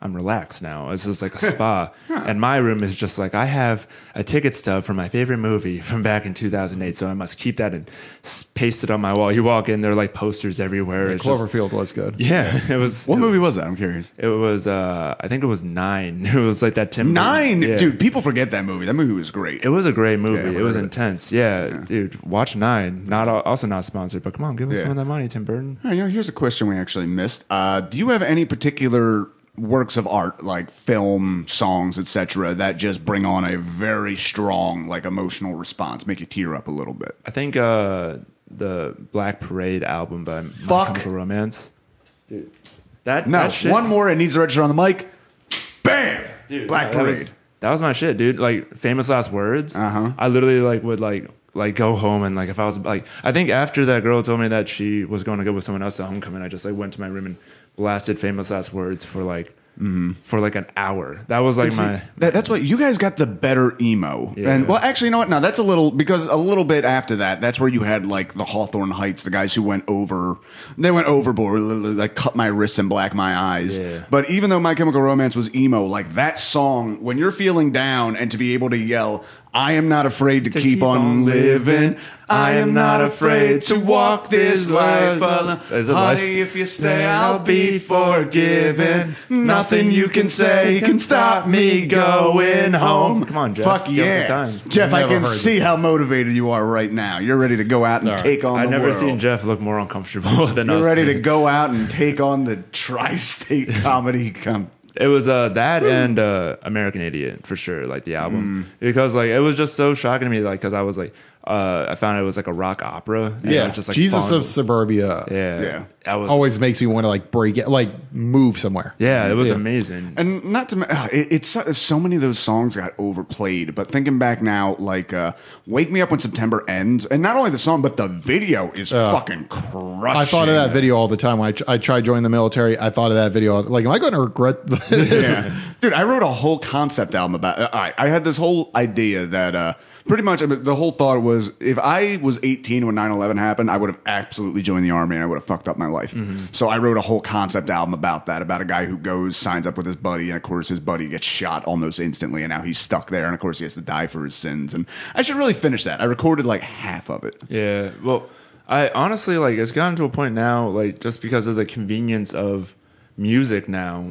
D: I'm relaxed now. It's just like a spa. And my room is just like, I have a ticket stub for my favorite movie from back in 2008, so I must keep that and paste it on my wall. You walk in, there are like posters everywhere. It's just,
C: Cloverfield was good.
D: yeah, it was.
B: What movie was that? I'm curious.
D: It was, I think it was 9. It was like that Tim
B: Nine,
D: Burton- yeah.
B: dude. People forget that movie. That movie was great.
D: It was a great movie.
B: Yeah,
D: it was
B: heard of it.
D: intense. Yeah, dude, watch 9. Also not sponsored, but come on, give us
B: Yeah.
D: some of that money, Tim Burton.
B: All right, here's a question we actually missed. Do you have any particular works of art, like film, songs, etc., that just bring on a very strong, like, emotional response, make you tear up a little bit?
D: I think the Black Parade album by My Chemical Romance. Dude, that shit,
B: one more. It needs to register on the mic. Bam!
D: dude,
B: Black Parade.
D: That was my shit, dude. Like Famous Last Words.
B: Uh-huh.
D: I literally would go home and if I was like, I think after that girl told me that she was going to go with someone else at homecoming, I just went to my room and blasted Famous Last Words for an hour. That was like
B: That's what you guys got, the better emo.
D: Yeah.
B: And well, actually, you know what? No, that's a little bit after that. That's where you had like the Hawthorne Heights, the guys who went overboard, like Cut My Wrists and Black My Eyes.
D: Yeah.
B: But even though My Chemical Romance was emo, like that song, when you're feeling down and to be able to yell, I am not afraid to keep on living. I am not afraid to walk this life alone.
D: Is it life?
B: Honey, if you stay, I'll be forgiven. Nothing you can say can stop me going home.
D: Come on, Jeff.
B: Fuck
D: Give it
B: yeah.
D: times.
B: Jeff, I
C: Never
B: can
C: heard
B: see how motivated you are right now. You're ready to go out and take on the
D: I've never
B: world.
D: seen Jeff look more uncomfortable than
B: You're
D: us.
B: ready to
D: dude.
B: go out and take on the tri-state comedy.
D: It was that and American Idiot for sure, like the album, because it was just so shocking to me, because I was I found it was like a rock opera. And
C: Yeah,
D: I was just
C: Jesus
D: falling-
C: of Suburbia
B: Yeah.
D: I was
C: always makes me want to break it, move somewhere.
D: it was amazing.
B: And not to it's so many of those songs got overplayed. But thinking back now, "Wake Me Up When September Ends," and not only the song but the video is fucking crushing.
C: I thought of that video all the time when I tried joining the military. I thought of that video. Like, am I going to regret this?
B: Yeah, dude, I wrote a whole concept album about. I had this whole idea that. Pretty much, the whole thought was, if I was 18 when 9/11 happened, I would have absolutely joined the army and I would have fucked up my life. So I wrote a whole concept album about that, about a guy who goes, signs up with his buddy, and of course his buddy gets shot almost instantly, and now he's stuck there, and of course he has to die for his sins. And I should really finish that. I recorded half of it.
D: Yeah, well, I honestly it's gotten to a point now, just because of the convenience of music now,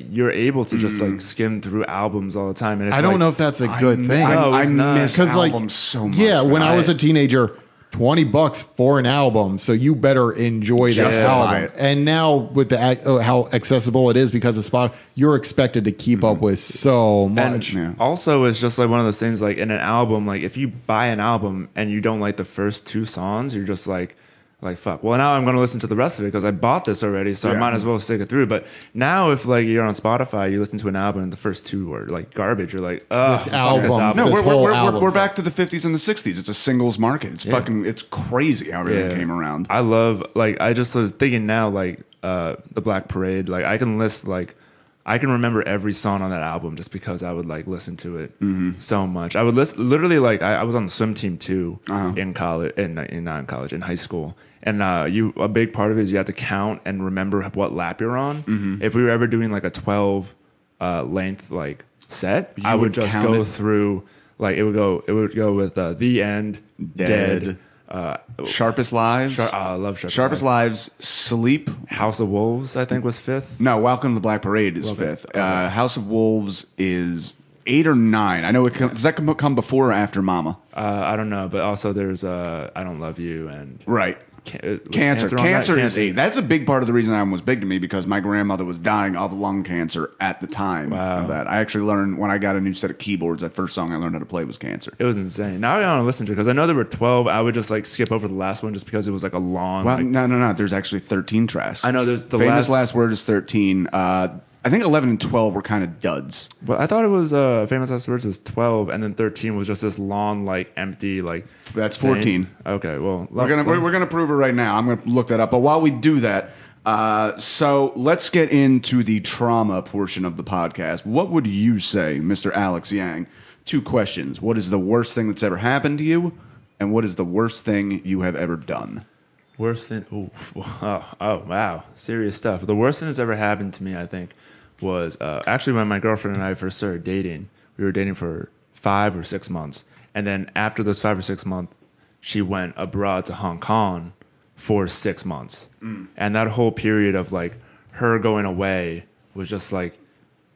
D: you're able to just skim through albums all the time. And if,
C: I don't know if that's a good thing.
D: No,
B: I
D: it's not.
B: miss
C: 'Cause,
B: albums so much.
C: Yeah, when
B: man.
C: I was a teenager, $20 for an album, so you better enjoy that
B: Justify
C: album.
B: it.
C: And now with how accessible it is because of Spotify, you're expected to keep up with so much.
D: And also, it's just one of those things. In an album, if you buy an album and you don't like the first 2 songs, you're just like fuck. Well, now I'm going to listen to the rest of it because I bought this already, so I might as well stick it through. But now, if you're on Spotify, you listen to an album and the first 2 were garbage. You're like, ugh,
C: This
D: fuck
C: album.
D: this album.
B: No,
C: This whole album.
B: we're back to the 50s and the 60s. It's a singles market. It's it's crazy how everything came around.
D: I love I just was thinking now the Black Parade. I can list I can remember every song on that album just because I would listen to it so much. I would listen literally I was on the swim team too in college, not in college, in high school. And a big part of it is you have to count and remember what lap you're on. If we were ever doing a 12 length set, I would just
B: count
D: go
B: it?
D: through it would go with The End, Dead,
B: Sharpest Lives.
D: I love
B: Sharpest Lives. Sleep.
D: House of Wolves, I think, was 5th.
B: No, Welcome to the Black Parade is 5th. House of Wolves is 8 or 9. I know it does that come before or after Mama?
D: I don't know, but also there's I Don't Love You and
B: Right.
D: was
B: Cancer.
D: on that?
B: Cancer is 8. That's a big part of the reason that album was big to me because my grandmother was dying of lung cancer at the time of that. I actually learned when I got a new set of keyboards, that first song I learned how to play was Cancer.
D: It was insane. Now I want to listen to it because I know there were 12. I would just skip over the last one just because it was a long.
B: Well, no. There's actually 13 tracks.
D: I know there's the
B: Famous Last Word is 13. I think 11 and 12 were kind of duds.
D: But I thought it was Famous Last Words was 12, and then 13 was just this long, empty,
B: That's 14.
D: thing. Okay, well,
B: We're gonna prove it right now. I'm gonna look that up. But while we do that, so let's get into the trauma portion of the podcast. What would you say, Mr. Alex Yang? 2 questions. What is the worst thing that's ever happened to you? And what is the worst thing you have ever done?
D: Worst thing. Oh, wow, serious stuff. The worst thing that's ever happened to me, I think, was actually when my girlfriend and I first started dating. We were dating for 5 or 6 months, and then after those 5 or 6 months, she went abroad to Hong Kong for 6 months, and that whole period of like her going away was just like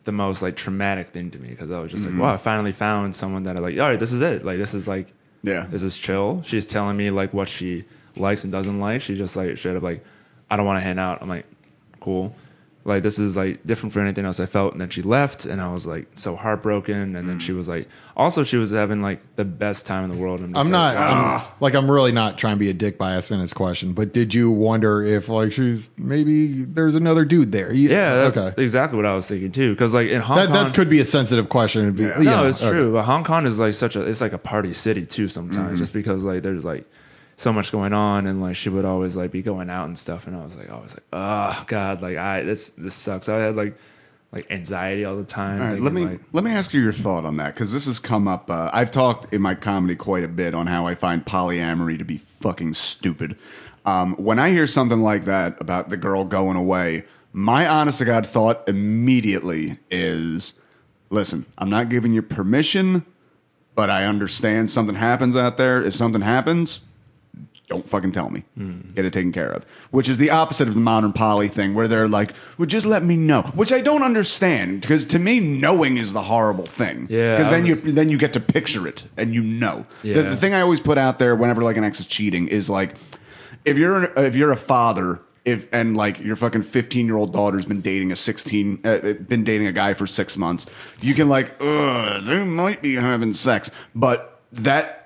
D: the most like traumatic thing to me, because I was just like, wow, I finally found someone that I like. All right, this is it. Like, this is like, this is chill. She's telling me like what she likes and doesn't like. She's just like straight up like, I don't want to hang out. I'm like, cool. Like, this is like different from anything else I felt. And then she left, and I was like so heartbroken. And then she was like, also she was having like the best time in the world. I'm
C: really not trying to be a dick by asking this question, but did you wonder if like maybe there's another dude there?
D: Yeah, that's exactly what I was thinking too. Because like in Hong Kong,
C: that could be a sensitive question.
D: It's true. But Hong Kong is like it's like a party city too sometimes, just because like there's like so much going on, and like she would always like be going out and stuff, and I was like oh god, like this sucks. I had like anxiety all the time.
B: All right, let me ask you your thought on that, because this has come up. I've talked in my comedy quite a bit on how I find polyamory to be fucking stupid. When I hear something like that about the girl going away, my honest to God thought immediately is, listen, I'm not giving you permission, but I understand something happens out there. If something happens, don't fucking tell me. Get it taken care of. Which is the opposite of the modern poly thing, where they're like, well, just let me know. Which I don't understand, because to me, knowing is the horrible thing. Yeah. Because then you get to picture it, and you know. Yeah. The thing I always put out there whenever like an ex is cheating is like, if you're a father, and like your fucking 15-year-old daughter's been dating a guy for 6 months, you can like, they might be having sex, but that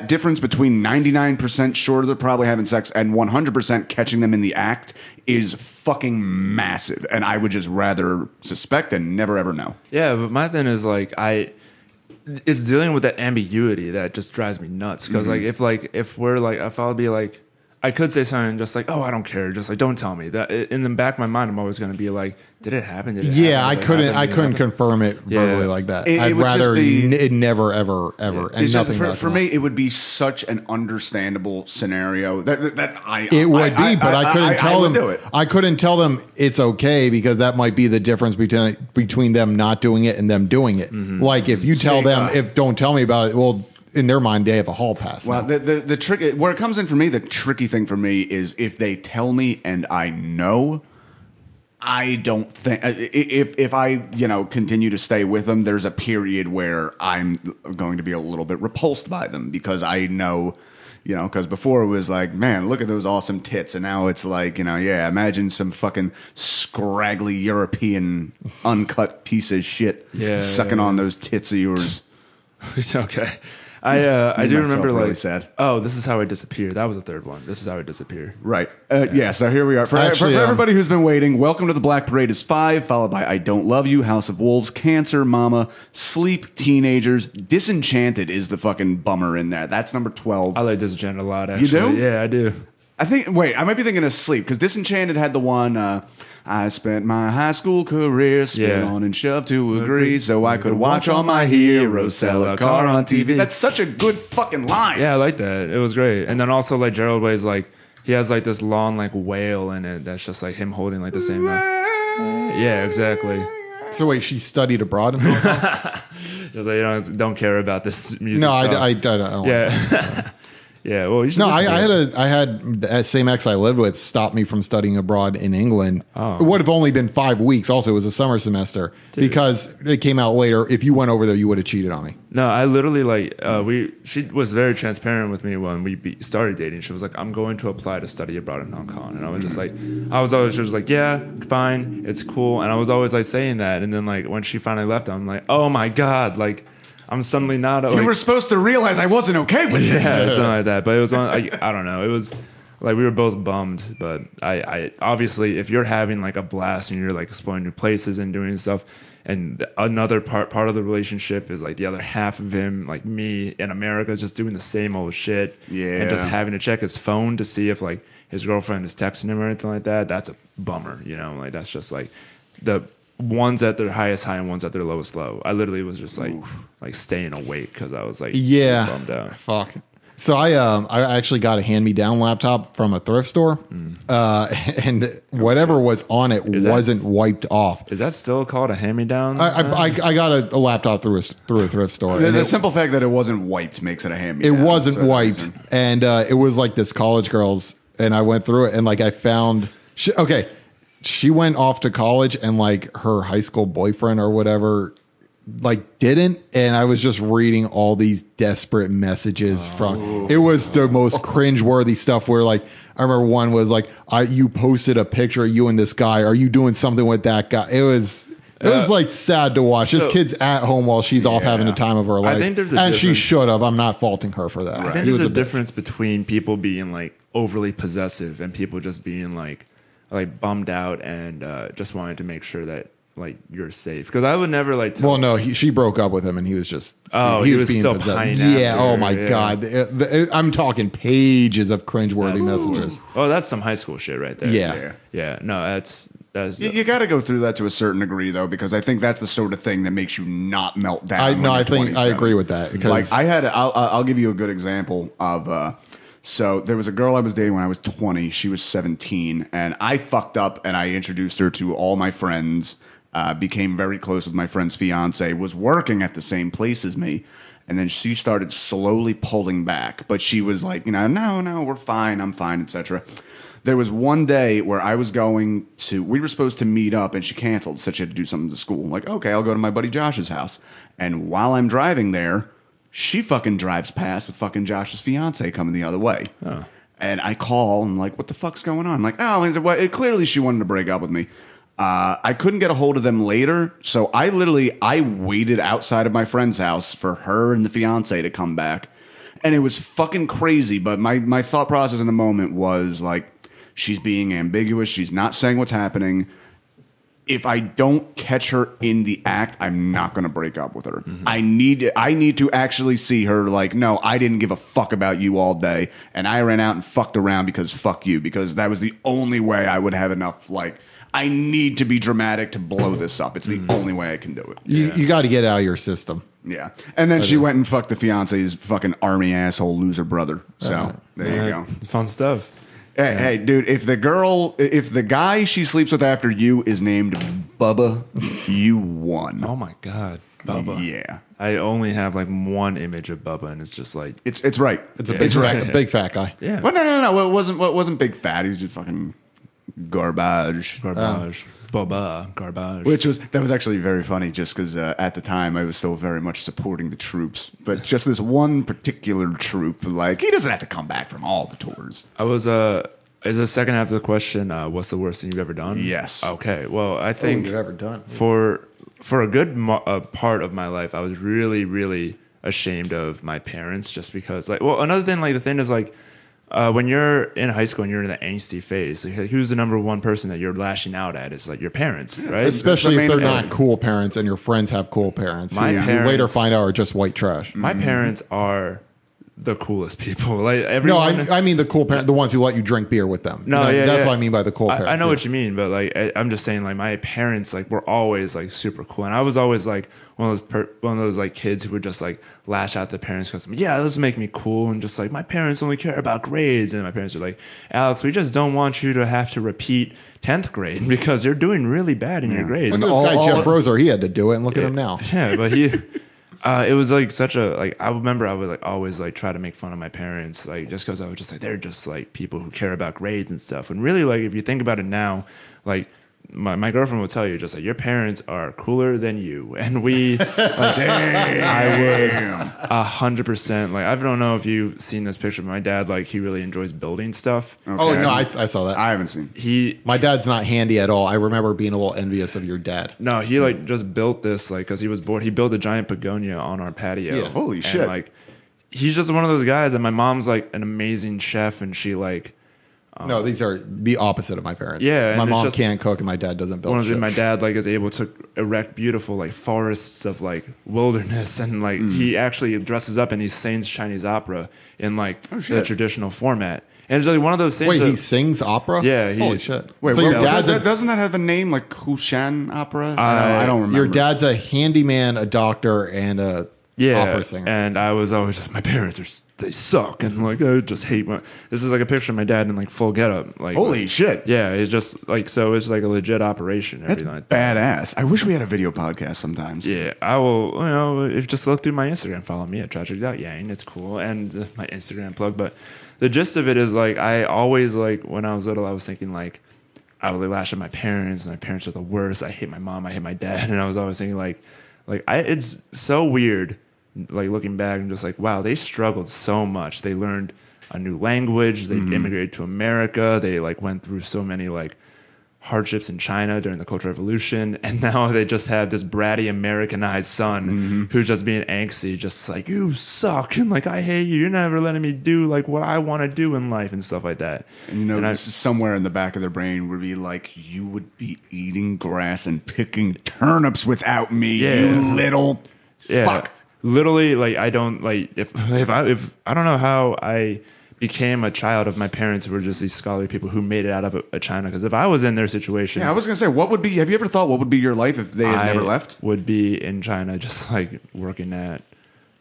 B: difference between 99% sure they're probably having sex and 100% catching them in the act is fucking massive. And I would just rather suspect and never ever know.
D: Yeah, but my thing is like it's dealing with that ambiguity that just drives me nuts. Because if I'll be like, I could say something just like, oh, I don't care. Just like, don't tell me. That in the back of my mind, I'm always going to be like, did it happen?
C: I couldn't confirm it verbally like that. I'd rather it never, ever, ever. And
B: it's
C: nothing
B: just for me, it would be such an understandable scenario that
C: I couldn't tell them it's okay, because that might be the difference between them not doing it and them doing it. Like if you tell them, don't tell me about it, well, in their mind, they have a hall pass.
B: Well, the trick, where it comes in for me, the tricky thing for me is if they tell me and I know, I don't think, if I, continue to stay with them, there's a period where I'm going to be a little bit repulsed by them, because I know, because before it was like, man, look at those awesome tits. And now it's like, imagine some fucking scraggly European uncut piece of shit sucking on those tits of yours.
D: It's okay. I do remember
B: really
D: like,
B: sad.
D: Oh, This Is How I Disappear. That was the third one. This Is How I Disappear.
B: Right. So here we are. For everybody who's been waiting, welcome to the Black Parade is 5, followed by I Don't Love You, House of Wolves, Cancer, Mama, Sleep, Teenagers. Disenchanted is the fucking bummer in there. That's number 12.
D: I like Disenchanted a lot, actually.
B: You do?
D: Yeah, I do.
B: I might be thinking of Sleep, because Disenchanted had the one, I spent my high school career spin on and shoved to agree so I could watch all my heroes sell a car on TV. That's such a good fucking line.
D: Yeah, I like that. It was great. And then also like Gerald Way's like, he has like this long like wail in it that's just like him holding like the same yeah, exactly.
C: So wait, she studied abroad in Hong Kong?
D: Just like, don't care about this music.
C: No, I don't.
D: Yeah. Yeah, well,
C: I had that same ex I lived with stop me from studying abroad in England.
D: Oh.
C: It would have only been 5 weeks. Also, it was a summer semester. Dude. Because it came out later. If you went over there, you would have cheated on me.
D: No, I literally she was very transparent with me when we started dating. She was like, I'm going to apply to study abroad in Hong Kong. And I was just like, she was like, yeah, fine, it's cool. And I was always like saying that. And then like when she finally left, I'm like, oh my God, like, I'm suddenly not.
B: You were supposed to realize I wasn't okay with this.
D: Yeah, something like that. But it was on. I don't know. It was like we were both bummed. But I obviously, if you're having like a blast and you're like exploring new places and doing stuff, and another part of the relationship is like the other half of him, like me in America, just doing the same old shit.
B: Yeah.
D: And just having to check his phone to see if like his girlfriend is texting him or anything like that. That's a bummer. Like that's just like the ones at their highest high and ones at their lowest low. I literally was just like staying awake because I was like
C: so
D: bummed out.
C: Fuck. So I actually got a hand-me-down laptop from a thrift store. and whatever was on it wasn't wiped off.
D: Is that still called a hand-me-down?
C: I got a laptop through a thrift store.
B: The simple fact that it wasn't wiped makes it a hand-me-down.
C: It wasn't wiped, and it was like this college girl's, and I went through it, and like I found. She went off to college, and like her high school boyfriend or whatever, like didn't, and I was just reading all these desperate messages from. It was the most cringeworthy stuff. Where like I remember one was like, "You posted a picture of you and this guy. Are you doing something with that guy?" It was like sad to watch. This kid's at home while she's off having the time of her life.
D: I think there's a
C: and
D: difference.
C: she should have. I'm not faulting her for that.
D: I think there's a difference between people being like overly possessive and people just being like bummed out and just wanting to make sure that like you're safe. Because I would never like tell.
C: Well, no, she broke up with him and he was just.
D: He was
C: being
D: still
C: possessed.
D: pining
C: Yeah.
D: after
C: Oh my
D: her,
C: God. I'm talking pages of cringeworthy messages.
D: Oh, that's some high school shit right there.
C: Yeah.
D: No, that's.
B: You got to go through that to a certain degree, though, because I think that's the sort of thing that makes you not melt down.
C: I think I agree with that. Because
B: like I had, I'll give you a good example of. So there was a girl I was dating when I was 20. She was 17, and I fucked up, and I introduced her to all my friends. Became very close with my friend's fiance. Was working at the same place as me, and then she started slowly pulling back. But she was like, no, we're fine. I'm fine, etc. There was one day where I was we were supposed to meet up, and she canceled. Said she had to do something to school. I'm like, okay, I'll go to my buddy Josh's house. And while I'm driving there, she fucking drives past with fucking Josh's fiance coming the other way. Oh. And I call, and I'm like, what the fuck's going on? I'm like, clearly she wanted to break up with me. I couldn't get a hold of them later, so I waited outside of my friend's house for her and the fiance to come back. And it was fucking crazy, but my thought process in the moment was like, she's being ambiguous, she's not saying what's happening. If I don't catch her in the act, I'm not going to break up with her. Mm-hmm. I need to actually see her like, no, I didn't give a fuck about you all day, and I ran out and fucked around because fuck you, because that was the only way I would have enough, like, I need to be dramatic to blow this up. It's the only way I can do it.
C: You got to get out of your system.
B: Yeah. And then she went and fucked the fiance's fucking army asshole loser brother. So there you go.
D: Fun stuff.
B: Hey, dude, if the guy she sleeps with after you is named Bubba, you won.
D: Oh my God. Bubba.
B: Yeah.
D: I only have like one image of Bubba, and it's just like
B: it's right.
C: It's a big fat guy.
D: Yeah.
B: Well, no. It wasn't big fat. He was just fucking garbage.
D: Bubba. Garbage.
B: That was actually very funny, just because at the time I was still very much supporting the troops, but just this one particular troop, like he doesn't have to come back from all the tours.
D: I was is the second half of the question, what's the worst thing you've ever done?
B: Yes.
D: Okay. Well, I think
C: you've ever done
D: for a good part of my life, I was really, really ashamed of my parents, just because another thing, the thing is when you're in high school and you're in the angsty phase, who's the number one person that you're lashing out at? It's like your parents, right?
C: Especially if they're not cool parents and your friends have cool parents. You later find out are just white trash.
D: My parents are the coolest people. Everyone,
C: I mean the cool parents, the ones who let you drink beer with them. That's what I mean by the cool parents.
D: I know what you mean, but I'm just saying, my parents were always super cool, and I was always one of those kids who would just lash out at the parents because this make me cool, and just my parents only care about grades, and my parents are like, Alex, we just don't want you to have to repeat 10th grade because you're doing really bad in your grades.
C: Look at this guy Jeff Roser, he had to do it, and look at him now.
D: Yeah, but he. It was such a I remember I would always try to make fun of my parents just because I was just they're just people who care about grades and stuff. And really if you think about it now, my girlfriend will tell you just your parents are cooler than you, and we I would 100% I don't know if you've seen this picture, but my dad he really enjoys building stuff.
B: Okay.
C: Oh no, I saw that.
B: I haven't seen.
C: My dad's not handy at all. I remember being a little envious of your dad.
D: No, he just built this because he was bored. He built a giant begonia on our patio.
B: Yeah. Holy shit!
D: And, he's just one of those guys, and my mom's an amazing chef, and she
C: no, these are the opposite of my parents.
D: Yeah,
C: my mom can't cook, and my dad doesn't build shit.
D: My dad is able to erect beautiful forests of wilderness, and he actually dresses up and he sings Chinese opera in the traditional format. And it's one of those things.
C: Wait, he sings opera?
D: Yeah.
C: Holy shit!
B: Wait, so your dad's doesn't that have a name like Hushan opera? I don't remember.
C: Your dad's a handyman, a doctor, and a opera singer.
D: and I was always just, my parents they suck, and like I just hate this is like a picture of my dad in like full getup, like
B: Holy shit.
D: yeah, it's just like, so it's like a legit operation.
B: That's
D: Everything like that.
B: badass. I wish we had a video podcast sometimes.
D: Yeah, I will. If just look through my Instagram, follow me at tragic.yang. It's cool, and my Instagram plug. But the gist of it is like, I always, like when I was little, I was thinking like, I would lash at my parents, and my parents are the worst. I hate my mom. I hate my dad, and I was always thinking like it's so weird. Like looking back, and just like, wow, they struggled so much. They learned a new language. They immigrated to America. They like went through so many like hardships in China during the Cultural Revolution, and now they just have this bratty Americanized son who's just being angsty, just like, you suck, and like, I hate you. You're never letting me do like what I want to do in life and stuff like that.
B: And somewhere in the back of their brain would be like, you would be eating grass and picking turnips without me, you little fuck.
D: Literally, like, I don't like if I don't know how I became a child of my parents who were just these scholarly people who made it out of a China. Because if I was in their situation,
B: I was gonna say, have you ever thought what would be your life if they had never left?
D: Would be in China, just like working at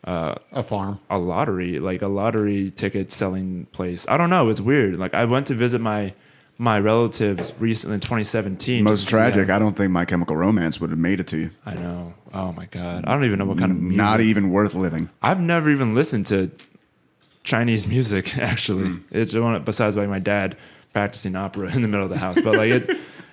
C: a farm,
D: a lottery ticket selling place. I don't know. It's weird. Like, I went to visit my relatives recently in 2017.
B: Most tragic. I don't think My Chemical Romance would have made it to you.
D: I know. Oh my God. I don't even know what kind of music.
B: Not even worth living.
D: I've never even listened to Chinese music, actually. It's one besides like my dad practicing opera in the middle of the house. But like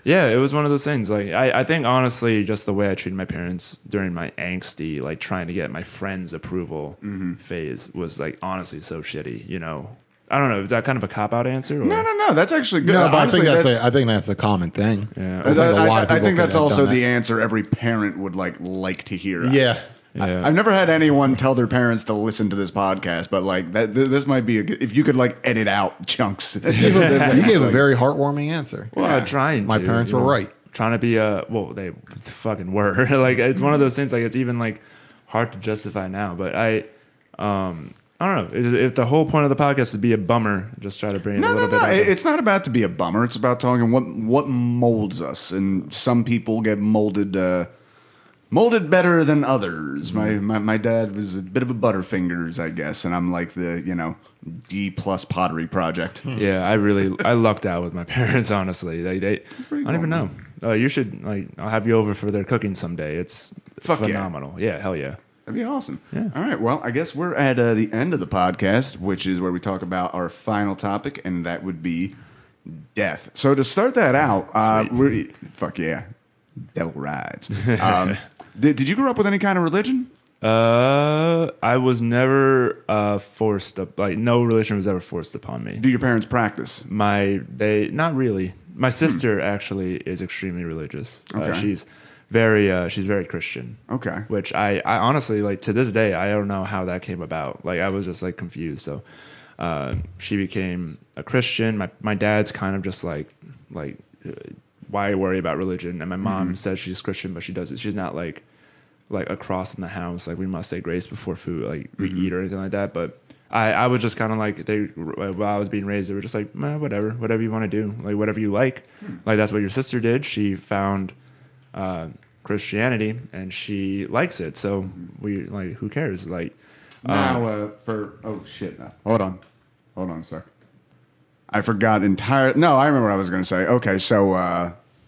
D: it was one of those things. Like I think honestly, just the way I treated my parents during my angsty, like trying to get my friends' approval phase was like honestly so shitty, you know. I don't know. Is that kind of a cop-out answer? Or?
B: No. That's actually good.
C: No, but
B: honestly,
C: I think that's a common thing.
D: Yeah.
B: I think that's also the answer every parent would like to hear.
C: Yeah.
B: I've never had anyone tell their parents to listen to this podcast, but like this might be if you could like edit out chunks.
C: You gave a very heartwarming answer.
D: Well, I'm trying to.
C: My parents were right.
D: Trying to be they fucking were. Like, it's one of those things, like, it's even like hard to justify now, but I don't know. If the whole point of the podcast is to be a bummer, just try to bring it a little bit.
B: It's not about to be a bummer. It's about talking what molds us, and some people get molded better than others. My dad was a bit of a Butterfingers, I guess, and I'm like the D+ pottery project.
D: Yeah, I lucked out with my parents. Honestly, I don't even know. You should I'll have you over for their cooking someday. It's phenomenal. Yeah, hell yeah.
B: That'd be awesome.
D: Yeah.
B: All right. Well, I guess we're at the end of the podcast, which is where we talk about our final topic, and that would be death. So to start that out, fuck yeah, devil rides. Did you grow up with any kind of religion?
D: I was never forced up. Like, no religion was ever forced upon me.
B: Do your parents practice?
D: Not really. My sister actually is extremely religious.
B: Okay.
D: She's very Christian.
B: Okay.
D: Which I honestly, like, to this day, I don't know how that came about. Like, I was just like confused. So she became a Christian. My dad's kind of just like why worry about religion? And my mom says she's Christian, but she's not like across in the house, like, we must say grace before food, like we eat or anything like that. But I was just kind of like, while I was being raised, they were just like, whatever you want to do, like whatever you like. Like, that's what your sister did. She found Christianity and she likes it, so we like, who cares? Like,
B: now oh shit, no. Hold on a sec. I forgot no, I remember what I was going to say. Okay, so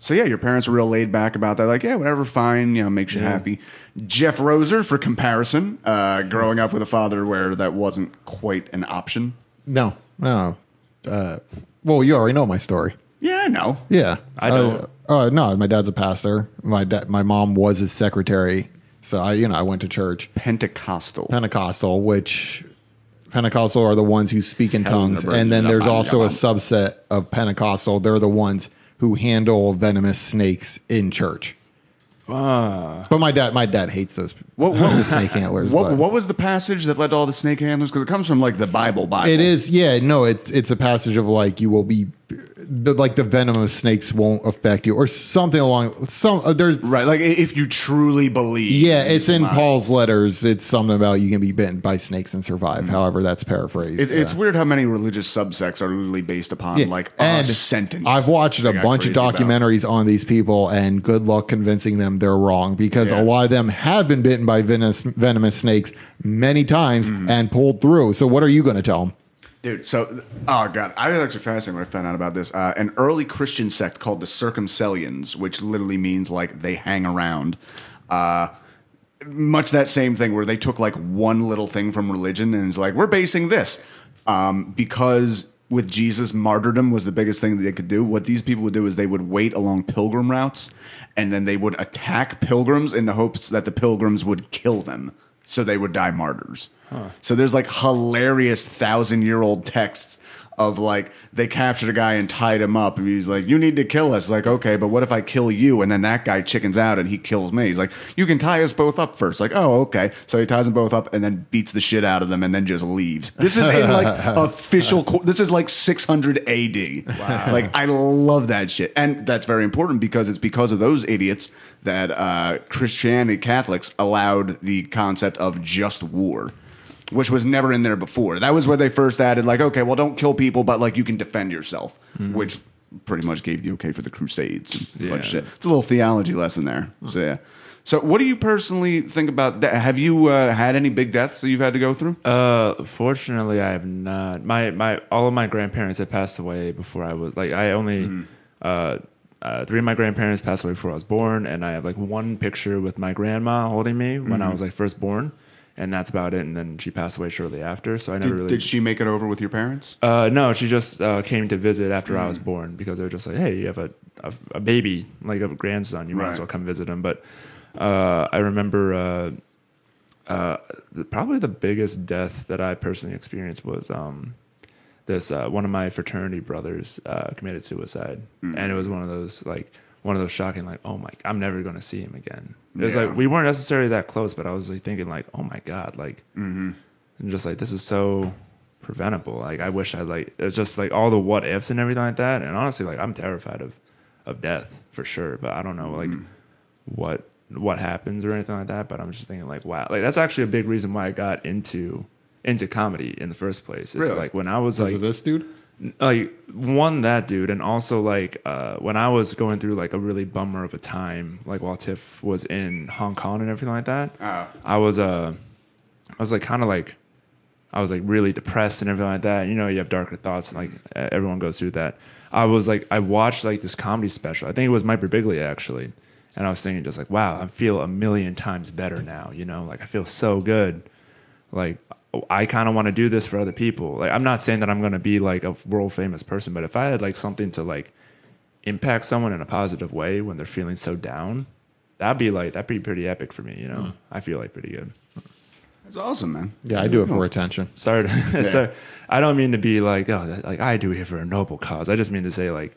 B: yeah, your parents were real laid back about that. Like, yeah, whatever, fine, makes you happy. Jeff Roser, for comparison, growing up with a father where that wasn't quite an option.
C: No. Well, you already know my story.
B: Yeah, I know.
C: Yeah,
D: I don't.
C: No, my dad's a pastor. My mom was his secretary. So I went to church.
B: Pentecostal,
C: which Pentecostal are the ones who speak in tongues, and then there's also a subset of Pentecostal. They're the ones who handle venomous snakes in church. But my dad hates those the snake handlers.
B: What was the passage that led to all the snake handlers? Because it comes from like the Bible.
C: It is, yeah. No, it's a passage of like, you will be. the venom of snakes won't affect you, or something along there's
B: Right, like if you truly believe.
C: yeah, it's in Paul's letters. It's something about you can be bitten by snakes and survive. However, that's paraphrased.
B: It's weird how many religious subsects are literally based upon like a sentence.
C: I've watched a bunch of documentaries on these people, and good luck convincing them they're wrong, because a lot of them have been bitten by venomous snakes many times and pulled through. So what are you going to tell them?
B: Dude, so, oh God, I was actually fascinated when I found out about this. An early Christian sect called the Circumcellions, which literally means like they hang around. Much that same thing where they took like one little thing from religion and it's like, we're basing this. Because with Jesus, martyrdom was the biggest thing that they could do. What these people would do is they would wait along pilgrim routes, and then they would attack pilgrims in the hopes that the pilgrims would kill them, so they would die martyrs. So there's like hilarious 1,000-year-old texts of like they captured a guy and tied him up, and he's like, you need to kill us. Like, okay, but what if I kill you? And then that guy chickens out and he kills me. He's like, you can tie us both up first. Like, oh, okay. So he ties them both up and then beats the shit out of them and then just leaves. This is in like official this is like 600 AD. Wow. Like, I love that shit. And that's very important, because it's because of those idiots that Christianity, Catholics allowed the concept of just war, which was never in there before. That was where they first added, like, okay, well, don't kill people, but like you can defend yourself, which pretty much gave the okay for the Crusades and a bunch of shit. It's a little theology lesson there. So yeah. So what do you personally think about that? Have you had any big deaths that you've had to go through?
D: Fortunately, I have not. My all of my grandparents had passed away before I was like. I only 3 of my grandparents passed away before I was born, and I have like one picture with my grandma holding me when I was like first born. And that's about it. And then she passed away shortly after. So I never really.
B: Did she make it over with your parents?
D: No, she just came to visit after I was born, because they were just like, hey, you have a baby, like a grandson. You might as well come visit him. But I remember probably the biggest death that I personally experienced was this one of my fraternity brothers committed suicide. And it was one of those shocking, like, oh my, I'm never going to see him again. It was like, we weren't necessarily that close, but I was like thinking like, oh my God, like, and just like, this is so preventable. Like, I wish I like, it's just like all the what ifs and everything like that. And honestly, like, I'm terrified of death for sure, but I don't know like what happens or anything like that. But I'm just thinking like, wow, like that's actually a big reason why I got into comedy in the first place. It's like when I was like,
C: this dude?
D: Like, one, that dude, and also like when I was going through like a really bummer of a time, like while Tiff was in Hong Kong and everything like that, I was like kind of like, I was like really depressed and everything like that. You know, you have darker thoughts, and like everyone goes through that. I was like, I watched like this comedy special. I think it was Mike Birbiglia actually, and I was thinking just like, wow, I feel 1,000,000 times better now. You know, like I feel so good. Like, I kind of want to do this for other people. Like, I'm not saying that I'm going to be like a world famous person, but if I had like something to like impact someone in a positive way when they're feeling so down, that'd be pretty epic for me. You know, I feel like pretty good.
B: That's awesome, man.
C: Yeah, I do it for attention.
D: Sorry, so I don't mean to be like, oh, like I do it for a noble cause. I just mean to say like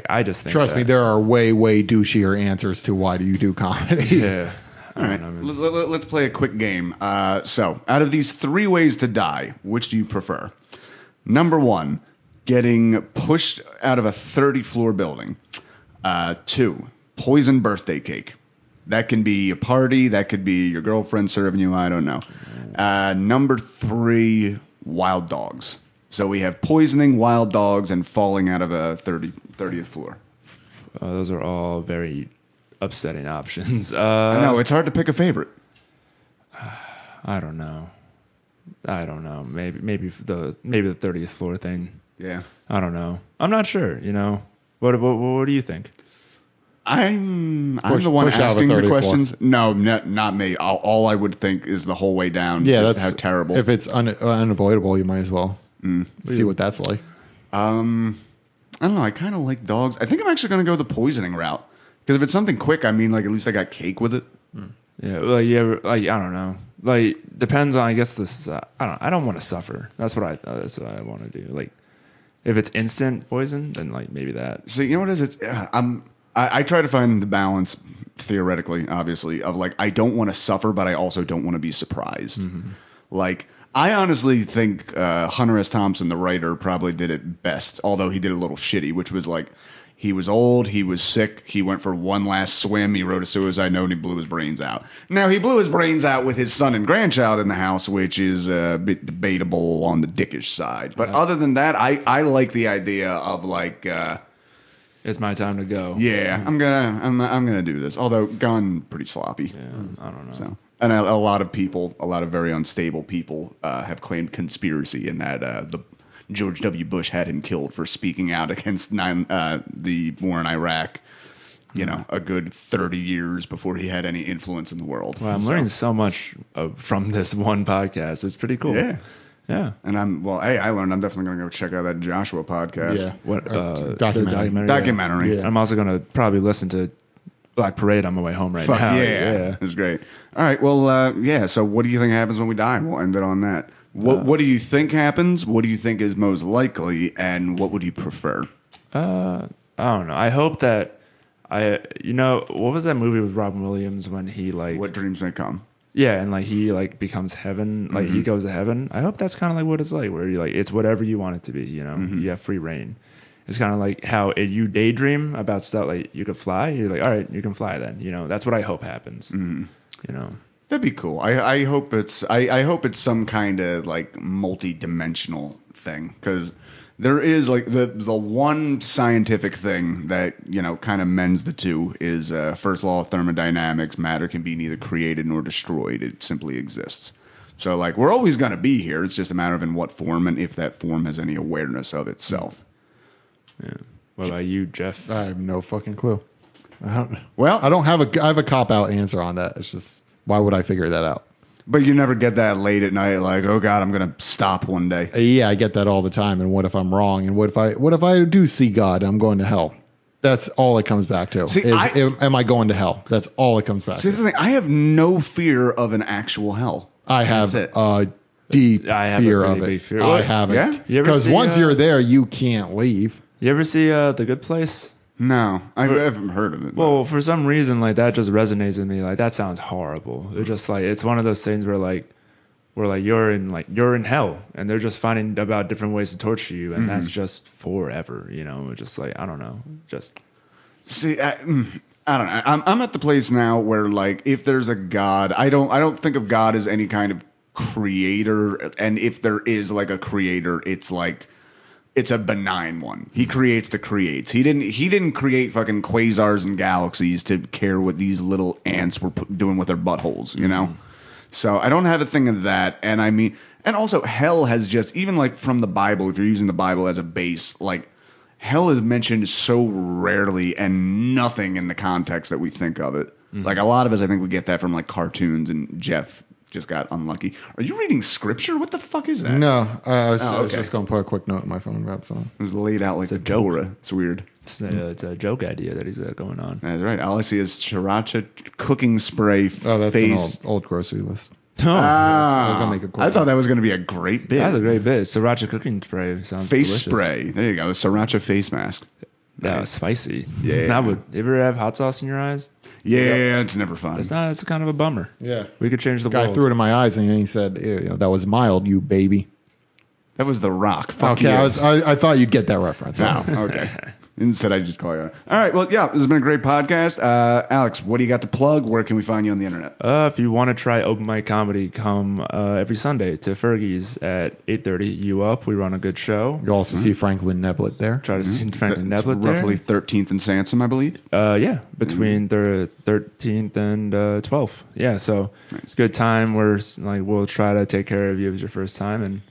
D: I just think.
C: Trust me, there are way douchier answers to why do you do comedy.
D: Yeah.
B: All right, let's play a quick game. So, out of these 3 ways to die, which do you prefer? Number 1, getting pushed out of a 30-floor building. 2, poison birthday cake. That can be a party. That could be your girlfriend serving you. I don't know. Number 3, wild dogs. So we have poisoning, wild dogs, and falling out of a 30th floor.
D: Those are all very upsetting options.
B: I know, it's hard to pick a favorite.
D: I don't know. Maybe the 30th floor thing.
B: Yeah.
D: I don't know. I'm not sure. You know. What do you think?
B: I'm the one asking the questions. No, not me. All I would think is the whole way down.
C: Yeah,
B: just
C: that's
B: how terrible.
C: If it's unavoidable, you might as well see what that's like.
B: I don't know. I kind of like dogs. I think I'm actually going to go the poisoning route. Because if it's something quick, I mean, like, at least I got cake with it.
D: Yeah, like, I don't know. Like, depends on, I guess, this, I don't want to suffer. That's what I want to do. Like, if it's instant poison, then, like, maybe that.
B: So, you know what it is? I try to find the balance, theoretically, obviously, of, like, I don't want to suffer, but I also don't want to be surprised. Like, I honestly think Hunter S. Thompson, the writer, probably did it best, although he did a little shitty, which was like, he was old, he was sick, he went for one last swim, he wrote a suicide note, and he blew his brains out. Now, he blew his brains out with his son and grandchild in the house, which is a bit debatable on the dickish side. But other than that, I like the idea of like...
D: it's my time to go.
B: Yeah, I'm gonna do this. Although gone pretty sloppy.
D: Yeah, I don't know.
B: So, and a lot of people, a lot of very unstable people, have claimed conspiracy in that the George W. Bush had him killed for speaking out against the war in Iraq. You know, a good 30 years before he had any influence in the world.
D: Well, I'm learning so much from this one podcast. It's pretty cool.
B: Yeah.
D: Yeah.
B: And I learned I'm definitely going to go check out that Joshua podcast.
C: Yeah.
D: What
C: Documentary.
D: the
B: Documentary.
C: Yeah.
D: I'm also going to probably listen to Black Parade on my way home
B: Fuck
D: now.
B: yeah. It's great. All right. Well, yeah. So what do you think happens when we die? We'll end it on that. What do you think happens? What do you think is most likely? And what would you prefer?
D: I don't know. I hope that what was that movie with Robin Williams when he like
B: What dreams may come?
D: yeah, and like he like becomes heaven, like he goes to heaven. I hope that's kind of like what it's like, where you like it's whatever you want it to be. You know, you have free reign. It's kind of like how you daydream about stuff like you could fly. You're like, all right, you can fly then. You know, that's what I hope happens. You know,
B: That'd be cool. I hope it's I hope it's some kind of like multi-dimensional thing, because there is like the one scientific thing that, you know, kind of mends the two is first law of thermodynamics: matter can be neither created nor destroyed; it simply exists. So like we're always going to be here. It's just a matter of in what form and if that form has any awareness of itself.
D: yeah. What about you, Jeff?
C: I have no fucking clue. I have a cop out answer on that. It's just, why would I figure that out?
B: But you never get that late at night, like, oh God, I'm going to stop one day.
C: Yeah, I get that all the time. And what if I'm wrong? And what if I do see God and I'm going to hell? That's all it comes back to.
B: See,
C: am I going to hell? That's all it comes back
B: See,
C: to.
B: that's the thing. I have no fear of an actual hell.
C: I have
B: That's it.
C: a deep
D: I have a
C: fear
D: pretty
C: of
D: big
C: it.
D: fear.
C: I
D: What?
C: haven't.
B: Yeah?
D: You ever
C: Because
D: see,
C: once you're there, you can't leave.
D: You ever see The Good Place?
B: No, I haven't heard of it.
D: Well, for some reason, like that just resonates with me. Like that sounds horrible. It's just like it's one of those things where you're in hell, and they're just finding about different ways to torture you, and that's just forever. You know, just like I don't know, just
B: See, I don't know. I'm at the place now where, like, if there's a God, I don't think of God as any kind of creator, and if there is like a creator, it's like it's a benign one. He creates to creates. He didn't create fucking quasars and galaxies to care what these little ants were doing with their buttholes, you know? So I don't have a thing of that. And I mean, and also hell has just, even like from the Bible, if you're using the Bible as a base, like hell is mentioned so rarely and nothing in the context that we think of it. Like a lot of us, I think we get that from like cartoons, and Jeff just got unlucky. Are you reading scripture? What the fuck is that?
C: No, I was
B: okay.
C: just going to put a quick note in my phone about something.
B: It was laid out like a
D: joke.
B: Torah. It's weird.
D: it's a joke idea that he's got going on.
B: That's right. All I see is sriracha cooking spray.
C: Oh, that's
B: face.
C: an old grocery list.
D: Oh,
B: Ah,
C: I was gonna make a quick
B: I thought that was going to be a great bit.
D: that's a great bit. Sriracha cooking spray sounds
B: Face
D: delicious.
B: spray. There you go. The sriracha face mask.
D: Spicy.
B: Yeah.
D: That would. You ever have hot sauce in your eyes?
B: Yeah, it's never fun.
D: It's not. It's kind of a bummer.
C: Yeah.
D: We could change the
C: Guy
D: world.
C: threw it in my eyes and he said, that was mild, you baby.
B: That was The Rock. Fuck
C: Okay,
B: yes.
C: I thought you'd get that reference.
B: No, okay. Instead, I just call you on it. All right, well, yeah, this has been a great podcast. Alex, what do you got to plug? Where can we find you on the internet?
D: If you want to try open mic comedy, come every Sunday to Fergie's at 8:30. You up? We run a good show.
C: You'll also see Franklin Neblett there.
D: Try to see Franklin
B: It's
D: Neblett there.
B: roughly 13th and Sansom, I believe.
D: Yeah, between the 13th and 12th. Yeah, so it's a good time. We'll try to take care of you if it's your first time and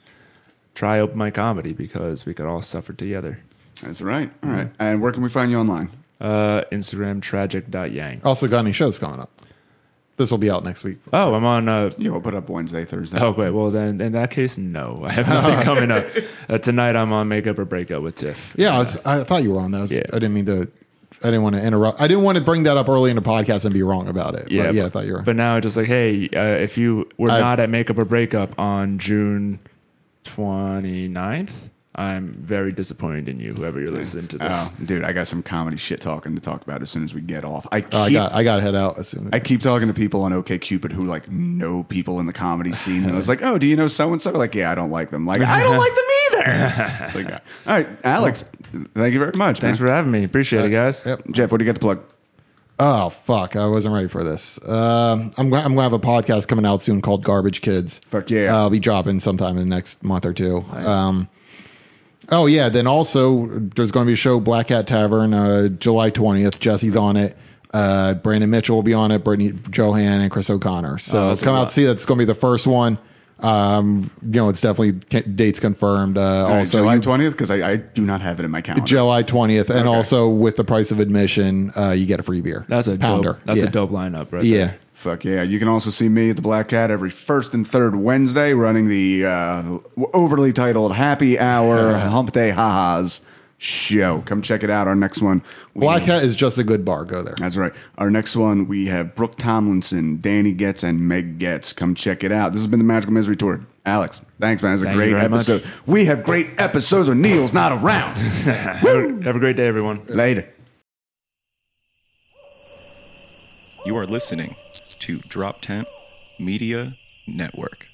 D: try open mic comedy because we could all suffer together.
B: That's right. All right. And where can we find you online?
D: Instagram tragic.yang.
C: Also got any shows coming up. This will be out next week.
D: Oh, I'm on.
B: Yeah, we'll put up Wednesday, Thursday.
D: Okay, well then in that case, no, I have nothing coming up. Tonight I'm on Makeup or Breakup with Tiff.
C: Yeah, I thought you were on that.
D: Yeah.
C: I didn't mean to. I didn't want to interrupt. I didn't want to bring that up early in the podcast and be wrong about it.
D: Yeah,
C: but I thought you were.
D: But now it's just like, hey, if you were not at Makeup or Breakup on June 29th, I'm very disappointed in you, whoever you're listening to this.
B: Oh, dude, I got some comedy shit talking to talk about as soon as we get off. I
C: got to head out as soon as
B: I keep talking to people on OkCupid who like know people in the comedy scene. And I was like, oh, do you know so and so? Like, yeah, I don't like them. Like, I don't like them either. Like, all right, Alex, thank you very much.
D: Thanks for having me. Appreciate it, guys.
C: Yep.
B: Jeff, what do you got to plug?
C: Oh fuck! I wasn't ready for this. I'm gonna have a podcast coming out soon called Garbage Kids.
B: Fuck yeah!
C: I'll be dropping sometime in the next month or two. Nice. Oh yeah, then also there's going to be a show, Black Cat Tavern, July 20th. Jesse's on it. Brandon Mitchell will be on it. Brittany Johan and Chris O'Connor. So come out and see that. It's going to be the first one. It's definitely dates confirmed. Also
B: July 20th, because I do not have it in my calendar.
C: July 20th, and also with the price of admission, you get a free beer.
D: That's a
C: pounder.
D: That's a dope lineup, right? There.
B: Fuck yeah. You can also see me at the Black Cat every first and third Wednesday running the overly titled Happy Hour Hump Day Ha-Ha's show. Come check it out. Our next one.
C: Black Cat is just a good bar. Go there.
B: That's right. Our next one, we have Brooke Tomlinson, Danny Getz, and Meg Getz. Come check it out. This has been the Magical Misery Tour. Alex, thanks, man. It's a great episode. We have great episodes when Neil's not around.
D: Have a great day, everyone.
B: Later.
A: You are listening to DropTent Media Network.